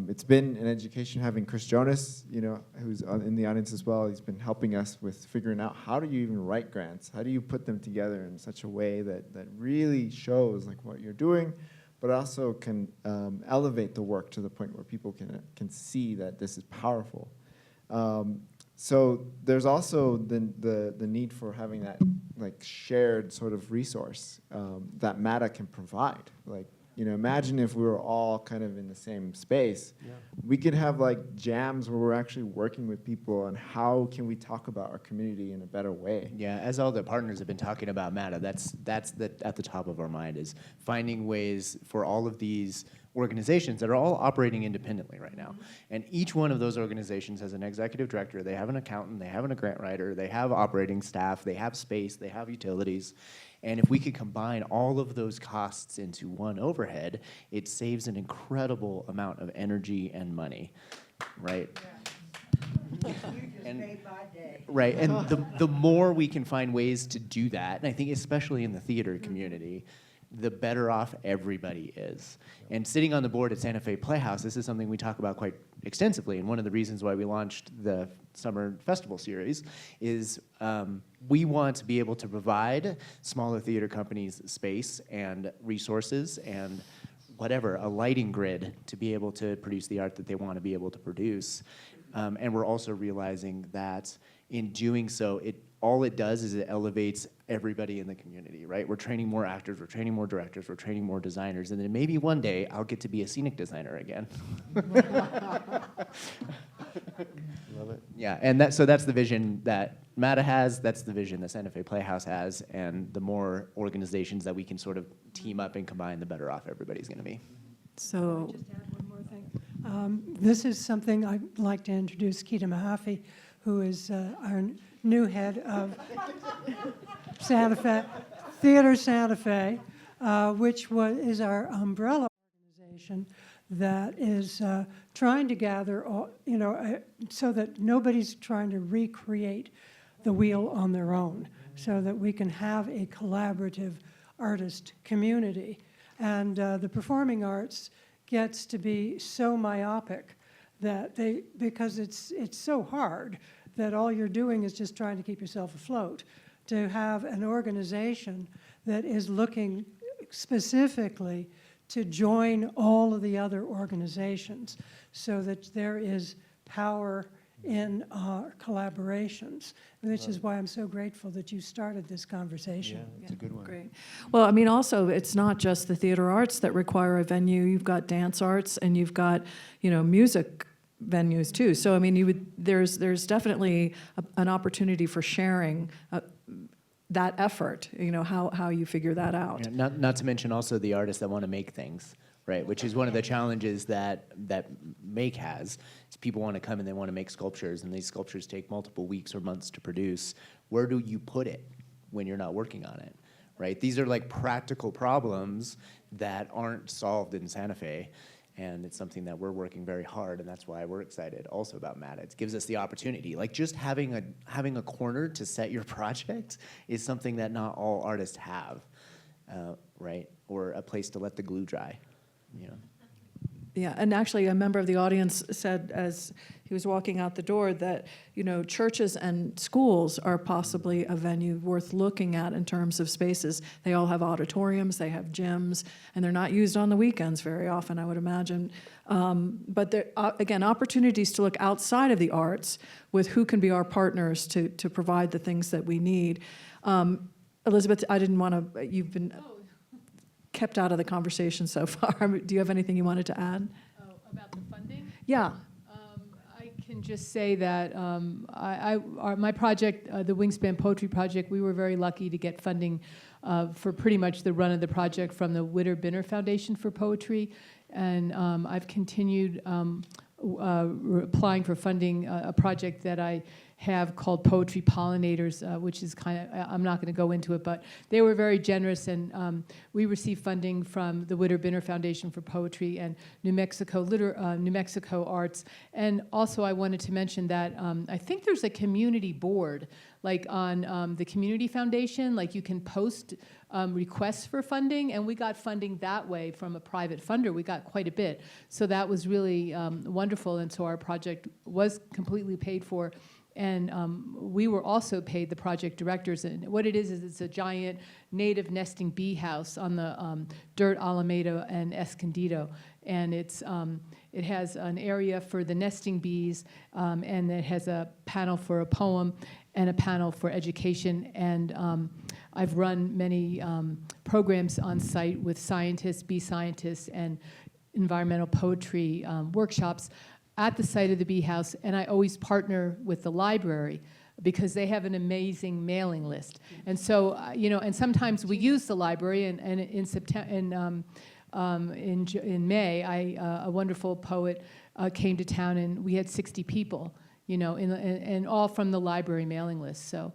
It's been an education having Chris Jonas, you know, who's in the audience as well. He's been helping us with figuring out how do you even write grants? How do you put them together in such a way that really shows like what you're doing, but also can elevate the work to the point where people can see that this is powerful. So there's also the need for having that like shared sort of resource that MATA can provide. Like, you know, imagine if we were all kind of in the same space. Yeah. We could have like jams where we're actually working with people on how can we talk about our community in a better way. Yeah, as all the partners have been talking about MATA, that's at the top of our mind, is finding ways for all of these organizations that are all operating independently right now. And each one of those organizations has an executive director, they have an accountant, they have a grant writer, they have operating staff, they have space, they have utilities. And if we could combine all of those costs into one overhead, it saves an incredible amount of energy and money, right? You just day by day. Right, and the more we can find ways to do that, and I think especially in the theater community, the better off everybody is. And sitting on the board at Santa Fe Playhouse, this is something we talk about quite extensively, and one of the reasons why we launched the Summer Festival Series is we want to be able to provide smaller theater companies space and resources and whatever, a lighting grid to be able to produce the art that they want to be able to produce. And we're also realizing that in doing so, all it does is it elevates everybody in the community, right? We're training more actors, we're training more directors, we're training more designers, and then maybe one day I'll get to be a scenic designer again. Love it. Yeah, and so that's the vision that MATA has, that's the vision that Santa Fe Playhouse has, and the more organizations that we can sort of team up and combine, the better off everybody's gonna be. So, Just add one more thing. This is something I'd like to introduce Keita Mahaffey, who is our new head of Santa Fe, Theater Santa Fe, which is our umbrella organization that is trying to gather, all, you know, so that nobody's trying to recreate the wheel on their own, so that we can have a collaborative artist community. And the performing arts gets to be so myopic that because it's so hard that all you're doing is just trying to keep yourself afloat. To have an organization that is looking specifically to join all of the other organizations so that there is power in our collaborations, which is why I'm so grateful that you started this conversation. Yeah, it's a good one. great. Well, I mean, also, it's not just the theater arts that require a venue. You've got dance arts and you've got, you know, music venues too. So, I mean, there's definitely an opportunity for sharing that effort, you know, how you figure that out. Yeah, not to mention also the artists that want to make things, right? Which is one of the challenges that Make has. Is people want to come and they want to make sculptures, and these sculptures take multiple weeks or months to produce. Where do you put it when you're not working on it, right? These are like practical problems that aren't solved in Santa Fe. And it's something that we're working very hard, and that's why we're excited also about MATA. It gives us the opportunity. Like just having a corner to set your project is something that not all artists have, right? Or a place to let the glue dry, you know. Yeah, and actually a member of the audience said as he was walking out the door that, you know, churches and schools are possibly a venue worth looking at in terms of spaces. They all have auditoriums, they have gyms, and they're not used on the weekends very often, I would imagine. But there, again, opportunities to look outside of the arts with who can be our partners to provide the things that we need. Elizabeth, I didn't want to, you've been kept out of the conversation so far. Do you have anything you wanted to add? Oh, about the funding? Yeah. I can just say that my project, the Wingspan Poetry Project, we were very lucky to get funding for pretty much the run of the project from the Witter Binner Foundation for Poetry. And I've continued applying for funding, a project that I have called Poetry Pollinators, which is kind of, I'm not going to go into it, but they were very generous, and we received funding from the Witter Binner Foundation for Poetry and New Mexico Arts. And also I wanted to mention that I think there's a community board, like on the Community Foundation, like you can post requests for funding, and we got funding that way from a private funder. We got quite a bit. So that was really wonderful, and so our project was completely paid for. And we were also paid, the project directors, and what it is it's a giant native nesting bee house on the dirt Alameda and Escondido. And it has an area for the nesting bees, and it has a panel for a poem and a panel for education. And I've run many programs on site with scientists, bee scientists, and environmental poetry workshops at the site of the bee house, and I always partner with the library because they have an amazing mailing list. And so, and sometimes we use the library, and in September, in May, a wonderful poet came to town, and we had 60 people, and all from the library mailing list. So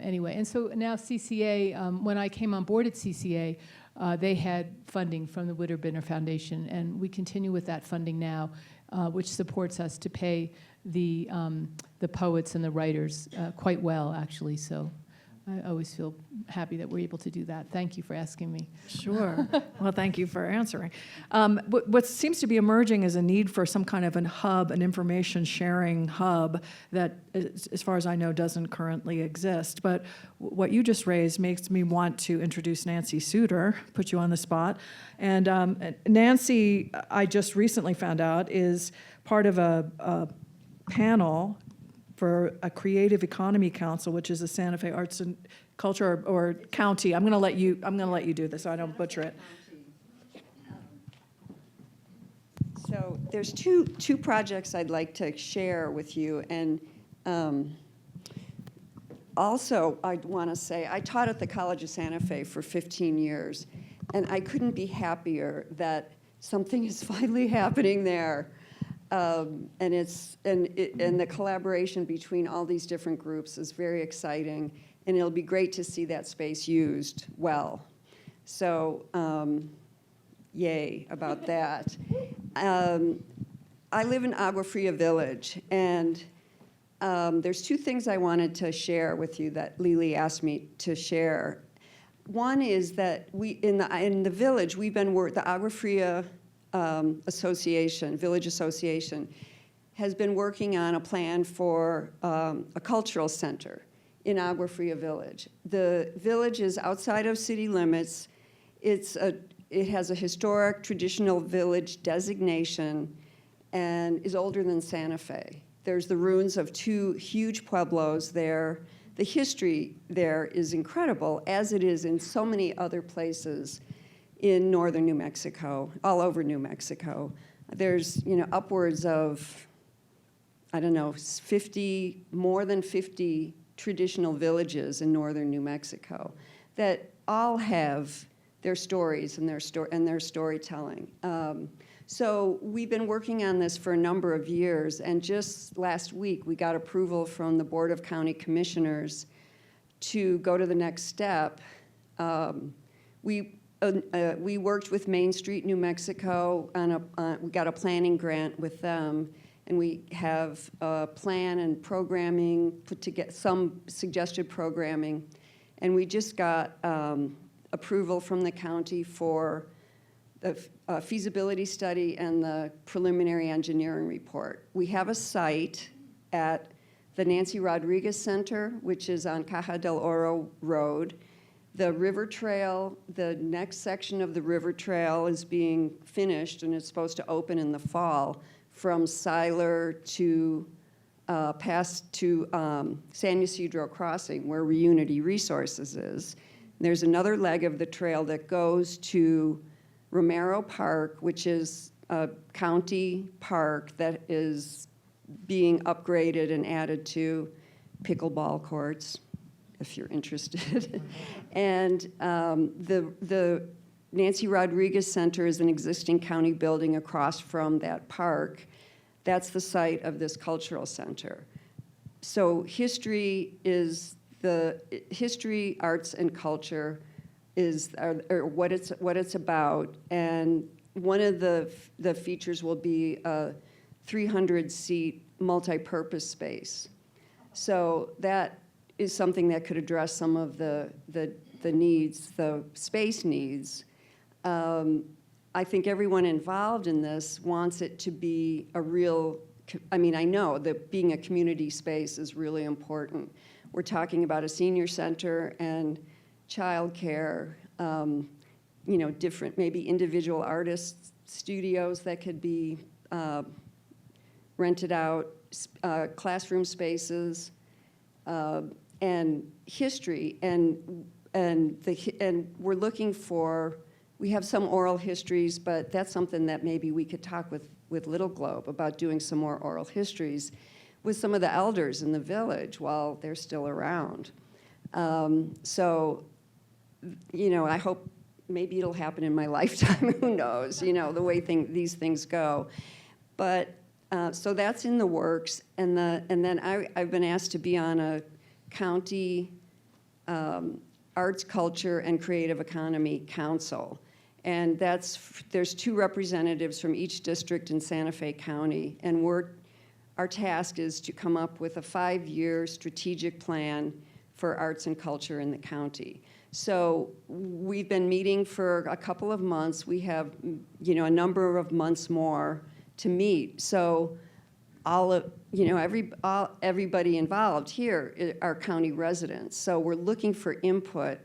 anyway, and so now CCA, when I came on board at CCA, they had funding from the Witter Binner Foundation, and we continue with that funding now, which supports us to pay the poets and the writers quite well, actually. So I always feel happy that we're able to do that. Thank you for asking me. Sure. Well, thank you for answering. What seems to be emerging is a need for some kind of a hub, an information sharing hub that, as far as I know, doesn't currently exist. But what you just raised makes me want to introduce Nancy Suter, put you on the spot. And Nancy, I just recently found out, is part of a panel for a Creative Economy Council, which is a Santa Fe Arts and Culture or county. I'm going to let you do this so I don't butcher it. So there's two projects I'd like to share with you, and also I'd want to say I taught at the College of Santa Fe for 15 years, and I couldn't be happier that something is finally happening there. And the collaboration between all these different groups is very exciting, and it'll be great to see that space used well. So, yay about that. I live in Agua Fria Village, and there's two things I wanted to share with you that Lily asked me to share. One is that in the village we've been the Agua Fria Village Association, has been working on a plan for a cultural center in Agua Fria Village. The village is outside of city limits. It has a historic traditional village designation and is older than Santa Fe. There's the ruins of two huge pueblos there. The history there is incredible, as it is in so many other places in northern New Mexico, all over New Mexico. There's, upwards of, I don't know, more than 50 traditional villages in northern New Mexico that all have their stories and their storytelling. So we've been working on this for a number of years, and just last week we got approval from the Board of County Commissioners to go to the next step. We worked with Main Street, New Mexico, we got a planning grant with them, and we have a plan and programming, put together some suggested programming, and we just got approval from the county for the feasibility study and the preliminary engineering report. We have a site at the Nancy Rodriguez Center, which is on Caja del Oro Road. The river trail, the next section of the river trail is being finished, and it's supposed to open in the fall from Siler to past to San Ysidro Crossing, where Reunity Resources is. And there's another leg of the trail that goes to Romero Park, which is a county park that is being upgraded and added to pickleball courts, if you're interested. And the Nancy Rodriguez Center is an existing county building across from that park. That's the site of this cultural center. So history, arts, and culture are what it's about. And one of the features will be a 300-seat multi-purpose space. So that is something that could address some of the needs, the space needs. I think everyone involved in this wants it to be a real, I mean, I know that being a community space is really important. We're talking about a senior center and childcare, different, maybe individual artists' studios that could be rented out, classroom spaces, and history, and we're looking for. We have some oral histories, but that's something that maybe we could talk with Little Globe about doing some more oral histories with some of the elders in the village while they're still around. So, I hope maybe it'll happen in my lifetime. Who knows? The way these things go. But so that's in the works, and then I've been asked to be on a county arts, culture, and creative economy council. And there's 2 representatives from each district in Santa Fe County, and our task is to come up with a 5-year strategic plan for arts and culture in the county. So we've been meeting for a couple of months. We have, a number of months more to meet. So everybody involved here are county residents. So we're looking for input.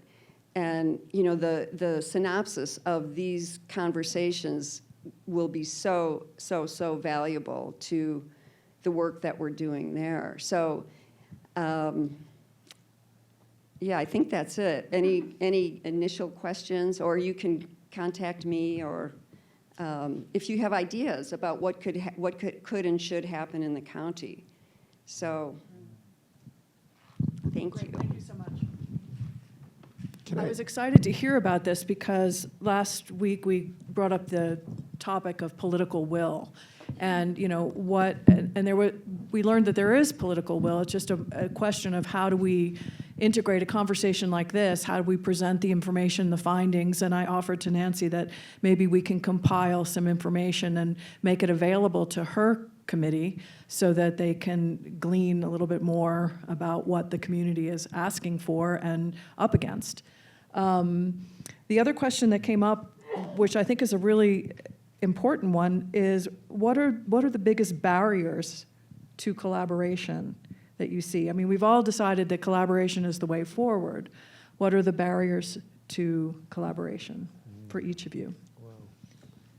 And the synopsis of these conversations will be so valuable to the work that we're doing there. So, I think that's it. Any initial questions, or you can contact me, or if you have ideas about what could and should happen in the county. So, thank you. Thank you so much. I was excited to hear about this because last week we brought up the topic of political will, and we learned that there is political will. It's just a question of how do we integrate a conversation like this? How do we present the information, the findings? And I offered to Nancy that maybe we can compile some information and make it available to her committee so that they can glean a little bit more about what the community is asking for and up against. The other question that came up, which I think is a really important one, is what are the biggest barriers to collaboration that you see? I mean, we've all decided that collaboration is the way forward. What are the barriers to collaboration for each of you? Wow.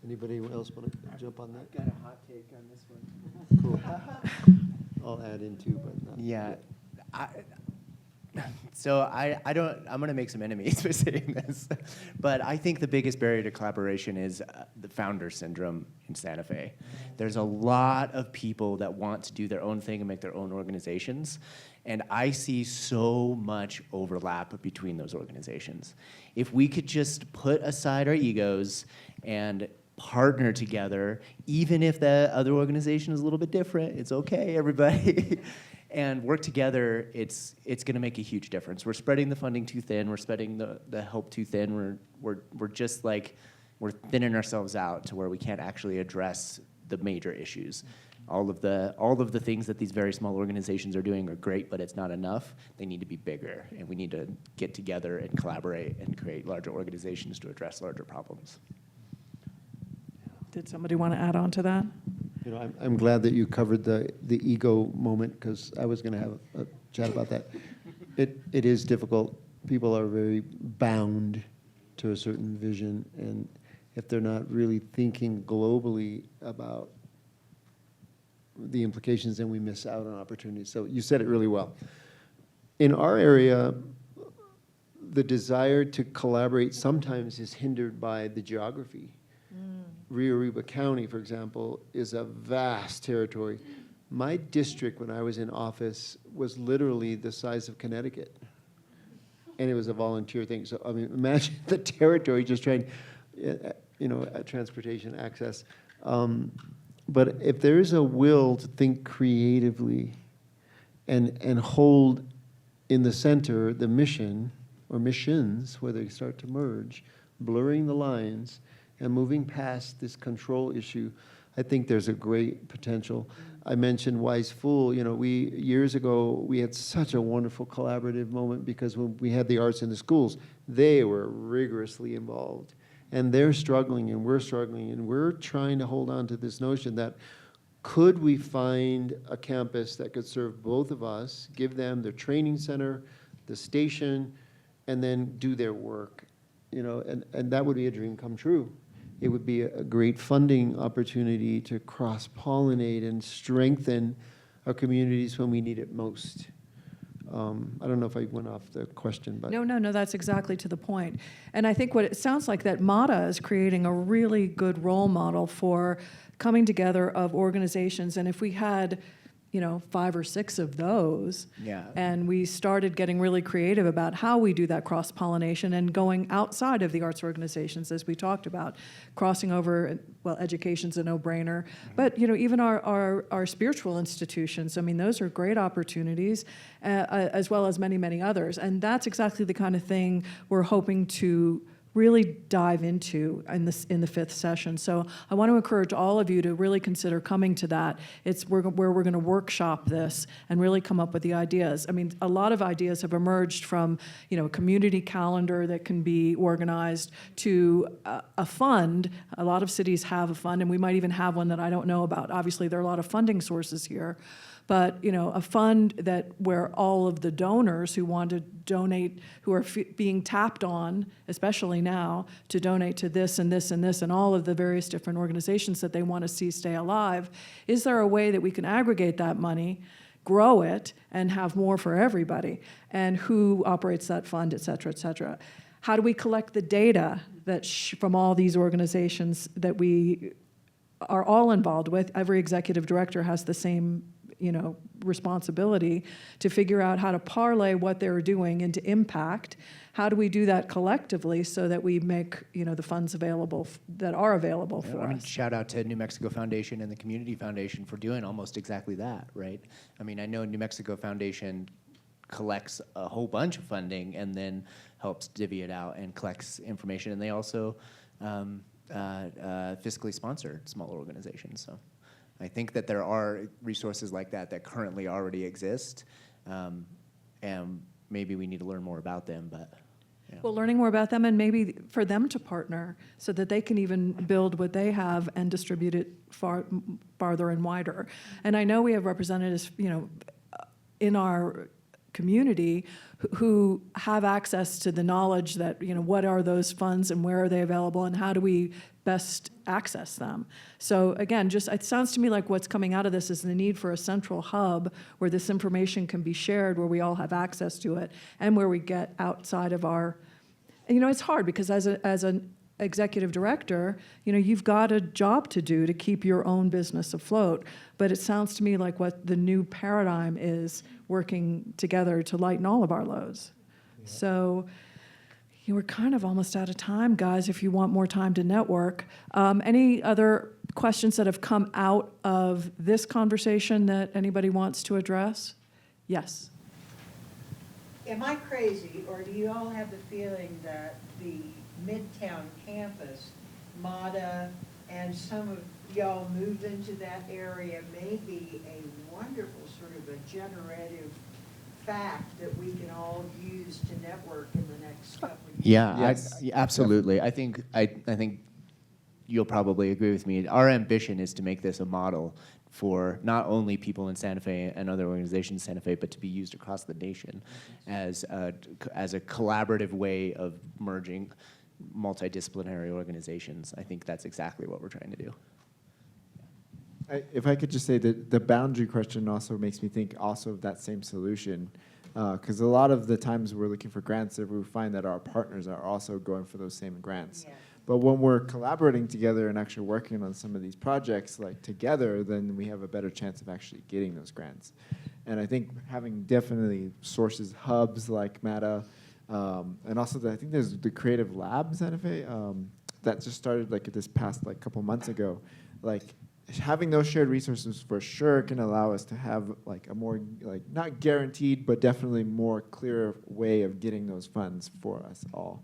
Anybody else want to jump on that? I've got a hot take on this one. Cool. I'll add in too, but not Yeah. yet. So I'm going to make some enemies by saying this, but I think the biggest barrier to collaboration is the founder syndrome in Santa Fe. There's a lot of people that want to do their own thing and make their own organizations, and I see so much overlap between those organizations. If we could just put aside our egos and partner together, even if the other organization is a little bit different, it's okay, everybody. And work together, it's going to make a huge difference. We're spreading the funding too thin. We're spreading the help too thin. We're just like, we're thinning ourselves out to where we can't actually address the major issues. All of the things that these very small organizations are doing are great, but it's not enough. They need to be bigger, and we need to get together and collaborate and create larger organizations to address larger problems. Did somebody want to add on to that? I'm glad that you covered the ego moment, because I was going to have a chat about that. It is difficult. People are very bound to a certain vision, and if they're not really thinking globally about the implications, then we miss out on opportunities. So you said it really well. In our area, the desire to collaborate sometimes is hindered by the geography. Rio Arriba County, for example, is a vast territory. My district, when I was in office, was literally the size of Connecticut. And it was a volunteer thing. So, I mean, imagine the territory just trying, transportation access. But if there is a will to think creatively and hold in the center the mission or missions where they start to merge, blurring the lines and moving past this control issue. I think there's a great potential. I mentioned Wise Fool. You know, years ago, we had such a wonderful collaborative moment because when we had the arts in the schools, they were rigorously involved. And they're struggling and we're trying to hold on to this notion that could we find a campus that could serve both of us, give them the training center, the station, and then do their work, you know, and that would be a dream come true. It would be a great funding opportunity to cross-pollinate and strengthen our communities when we need it most. I don't know if I went off the question, but. No, that's exactly to the point. And I think what it sounds like that MATA is creating a really good role model for coming together of organizations. And if we had, you know, 5 or 6 of those, Yeah. and we started getting really creative about how we do that cross-pollination and going outside of the arts organizations, as we talked about, crossing over, well, education's a no-brainer, but, you know, even our spiritual institutions, I mean, those are great opportunities, as well as many, many others. And that's exactly the kind of thing we're hoping to really dive into in the 5th session. So I want to encourage all of you to really consider coming to that. It's where we're going to workshop this and really come up with the ideas. I mean, a lot of ideas have emerged from, you know, a community calendar that can be organized to a fund. A lot of cities have a fund, and we might even have one that I don't know about. Obviously, there are a lot of funding sources here. But, you know, a fund where all of the donors who want to donate, who are being tapped on, especially now, to donate to this and this and this and all of the various different organizations that they want to see stay alive, is there a way that we can aggregate that money, grow it, and have more for everybody? And who operates that fund, et cetera, et cetera? How do we collect the data from all these organizations that we are all involved with? Every executive director has the same, you know, responsibility to figure out how to parlay what they're doing into impact. How do we do that collectively so that we make, you know, the funds available that are available for I mean, us? shout out to New Mexico Foundation and the Community Foundation for doing almost exactly that, right? I mean, I know New Mexico Foundation collects a whole bunch of funding and then helps divvy it out and collects information, and they also fiscally sponsor smaller organizations. So I think that there are resources like that currently already exist, and maybe we need to learn more about them, but. Yeah. Well, learning more about them and maybe for them to partner so that they can even build what they have and distribute it farther and wider. And I know we have representatives, you know, in our community who have access to the knowledge that, you know, what are those funds and where are they available and how do we best access them. So again, just it sounds to me like what's coming out of this is the need for a central hub where this information can be shared, where we all have access to it, and where we get outside of our, and, you know, it's hard because as an executive director, you know, you've got a job to do to keep your own business afloat. But it sounds to me like what the new paradigm is, working together to lighten all of our loads. Yeah. So you were kind of almost out of time, guys, if you want more time to network. Any other questions that have come out of this conversation that anybody wants to address? Yes. Am I crazy, or do you all have the feeling that the Midtown campus, MATA, and some of y'all moved into that area may be a wonderful sort of a generative fact that we can all use to network in the next couple of years? Yeah, Yes. absolutely. I think you'll probably agree with me. Our ambition is to make this a model for not only people in Santa Fe and other organizations in Santa Fe, but to be used across the nation as a collaborative way of merging multidisciplinary organizations. I think that's exactly what we're trying to do. If I could just say that the boundary question also makes me think also of that same solution, because a lot of the times we're looking for grants, we find that our partners are also going for those same grants. Yeah. But when we're collaborating together and actually working on some of these projects like together, then we have a better chance of actually getting those grants. And I think having definitely sources, hubs like MATA, and also I think there's the Creative Lab Santa Fe that just started like this past like couple months ago. Like having those shared resources for sure can allow us to have like a more, like, not guaranteed, but definitely more clear way of getting those funds for us all.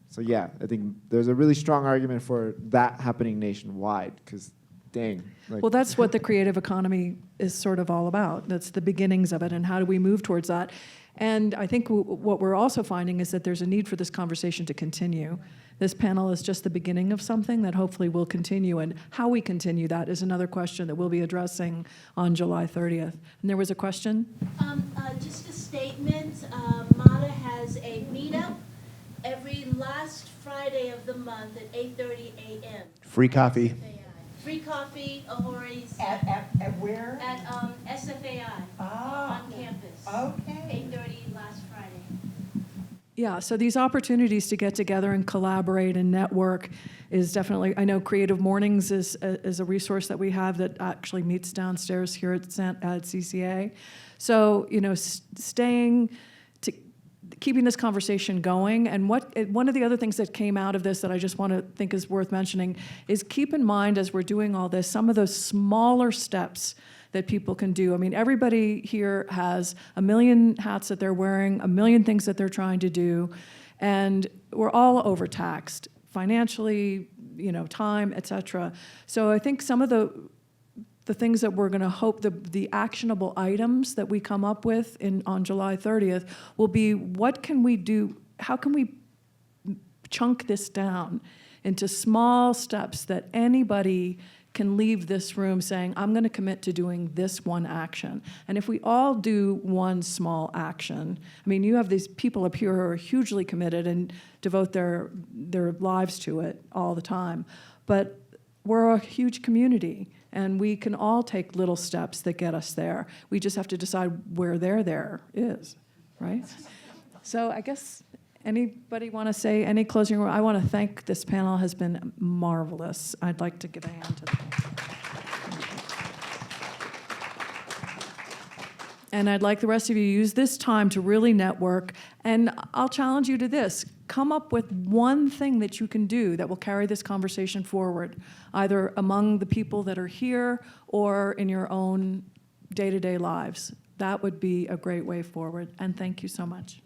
So yeah, I think there's a really strong argument for that happening nationwide, because dang. Like, Well, that's what the creative economy is sort of all about. That's the beginnings of it, and how do we move towards that? And I think what we're also finding is that there's a need for this conversation to continue. This panel is just the beginning of something that hopefully will continue, and how we continue that is another question that we'll be addressing on July 30th. And there was a question? Just a statement. MATA has a meetup every last Friday of the month at 8:30 a.m. Free coffee. Free coffee, Ahori's, At where? at SFAI on campus. Okay. 8:30 last Friday. Yeah, so these opportunities to get together and collaborate and network is definitely, I know Creative Mornings is a resource that we have that actually meets downstairs here at CCA. So, you know, keeping this conversation going. And one of the other things that came out of this that I just want to think is worth mentioning is keep in mind as we're doing all this, some of those smaller steps that people can do. I mean, everybody here has a million hats that they're wearing, a million things that they're trying to do, and we're all overtaxed financially, you know, time, et cetera. So I think some of the things that we're going to hope, the actionable items that we come up with on July 30th will be, what can we do, how can we chunk this down into small steps that anybody can leave this room saying, I'm going to commit to doing this one action. And if we all do one small action, I mean, you have these people up here who are hugely committed and devote their lives to it all the time. But we're a huge community, and we can all take little steps that get us there. We just have to decide where there is, right? So I guess, anybody want to say any closing remarks? I want to thank this panel, has been marvelous. I'd like to give a hand to them. And I'd like the rest of you to use this time to really network. And I'll challenge you to this. Come up with one thing that you can do that will carry this conversation forward, either among the people that are here or in your own day-to-day lives. That would be a great way forward. And thank you so much.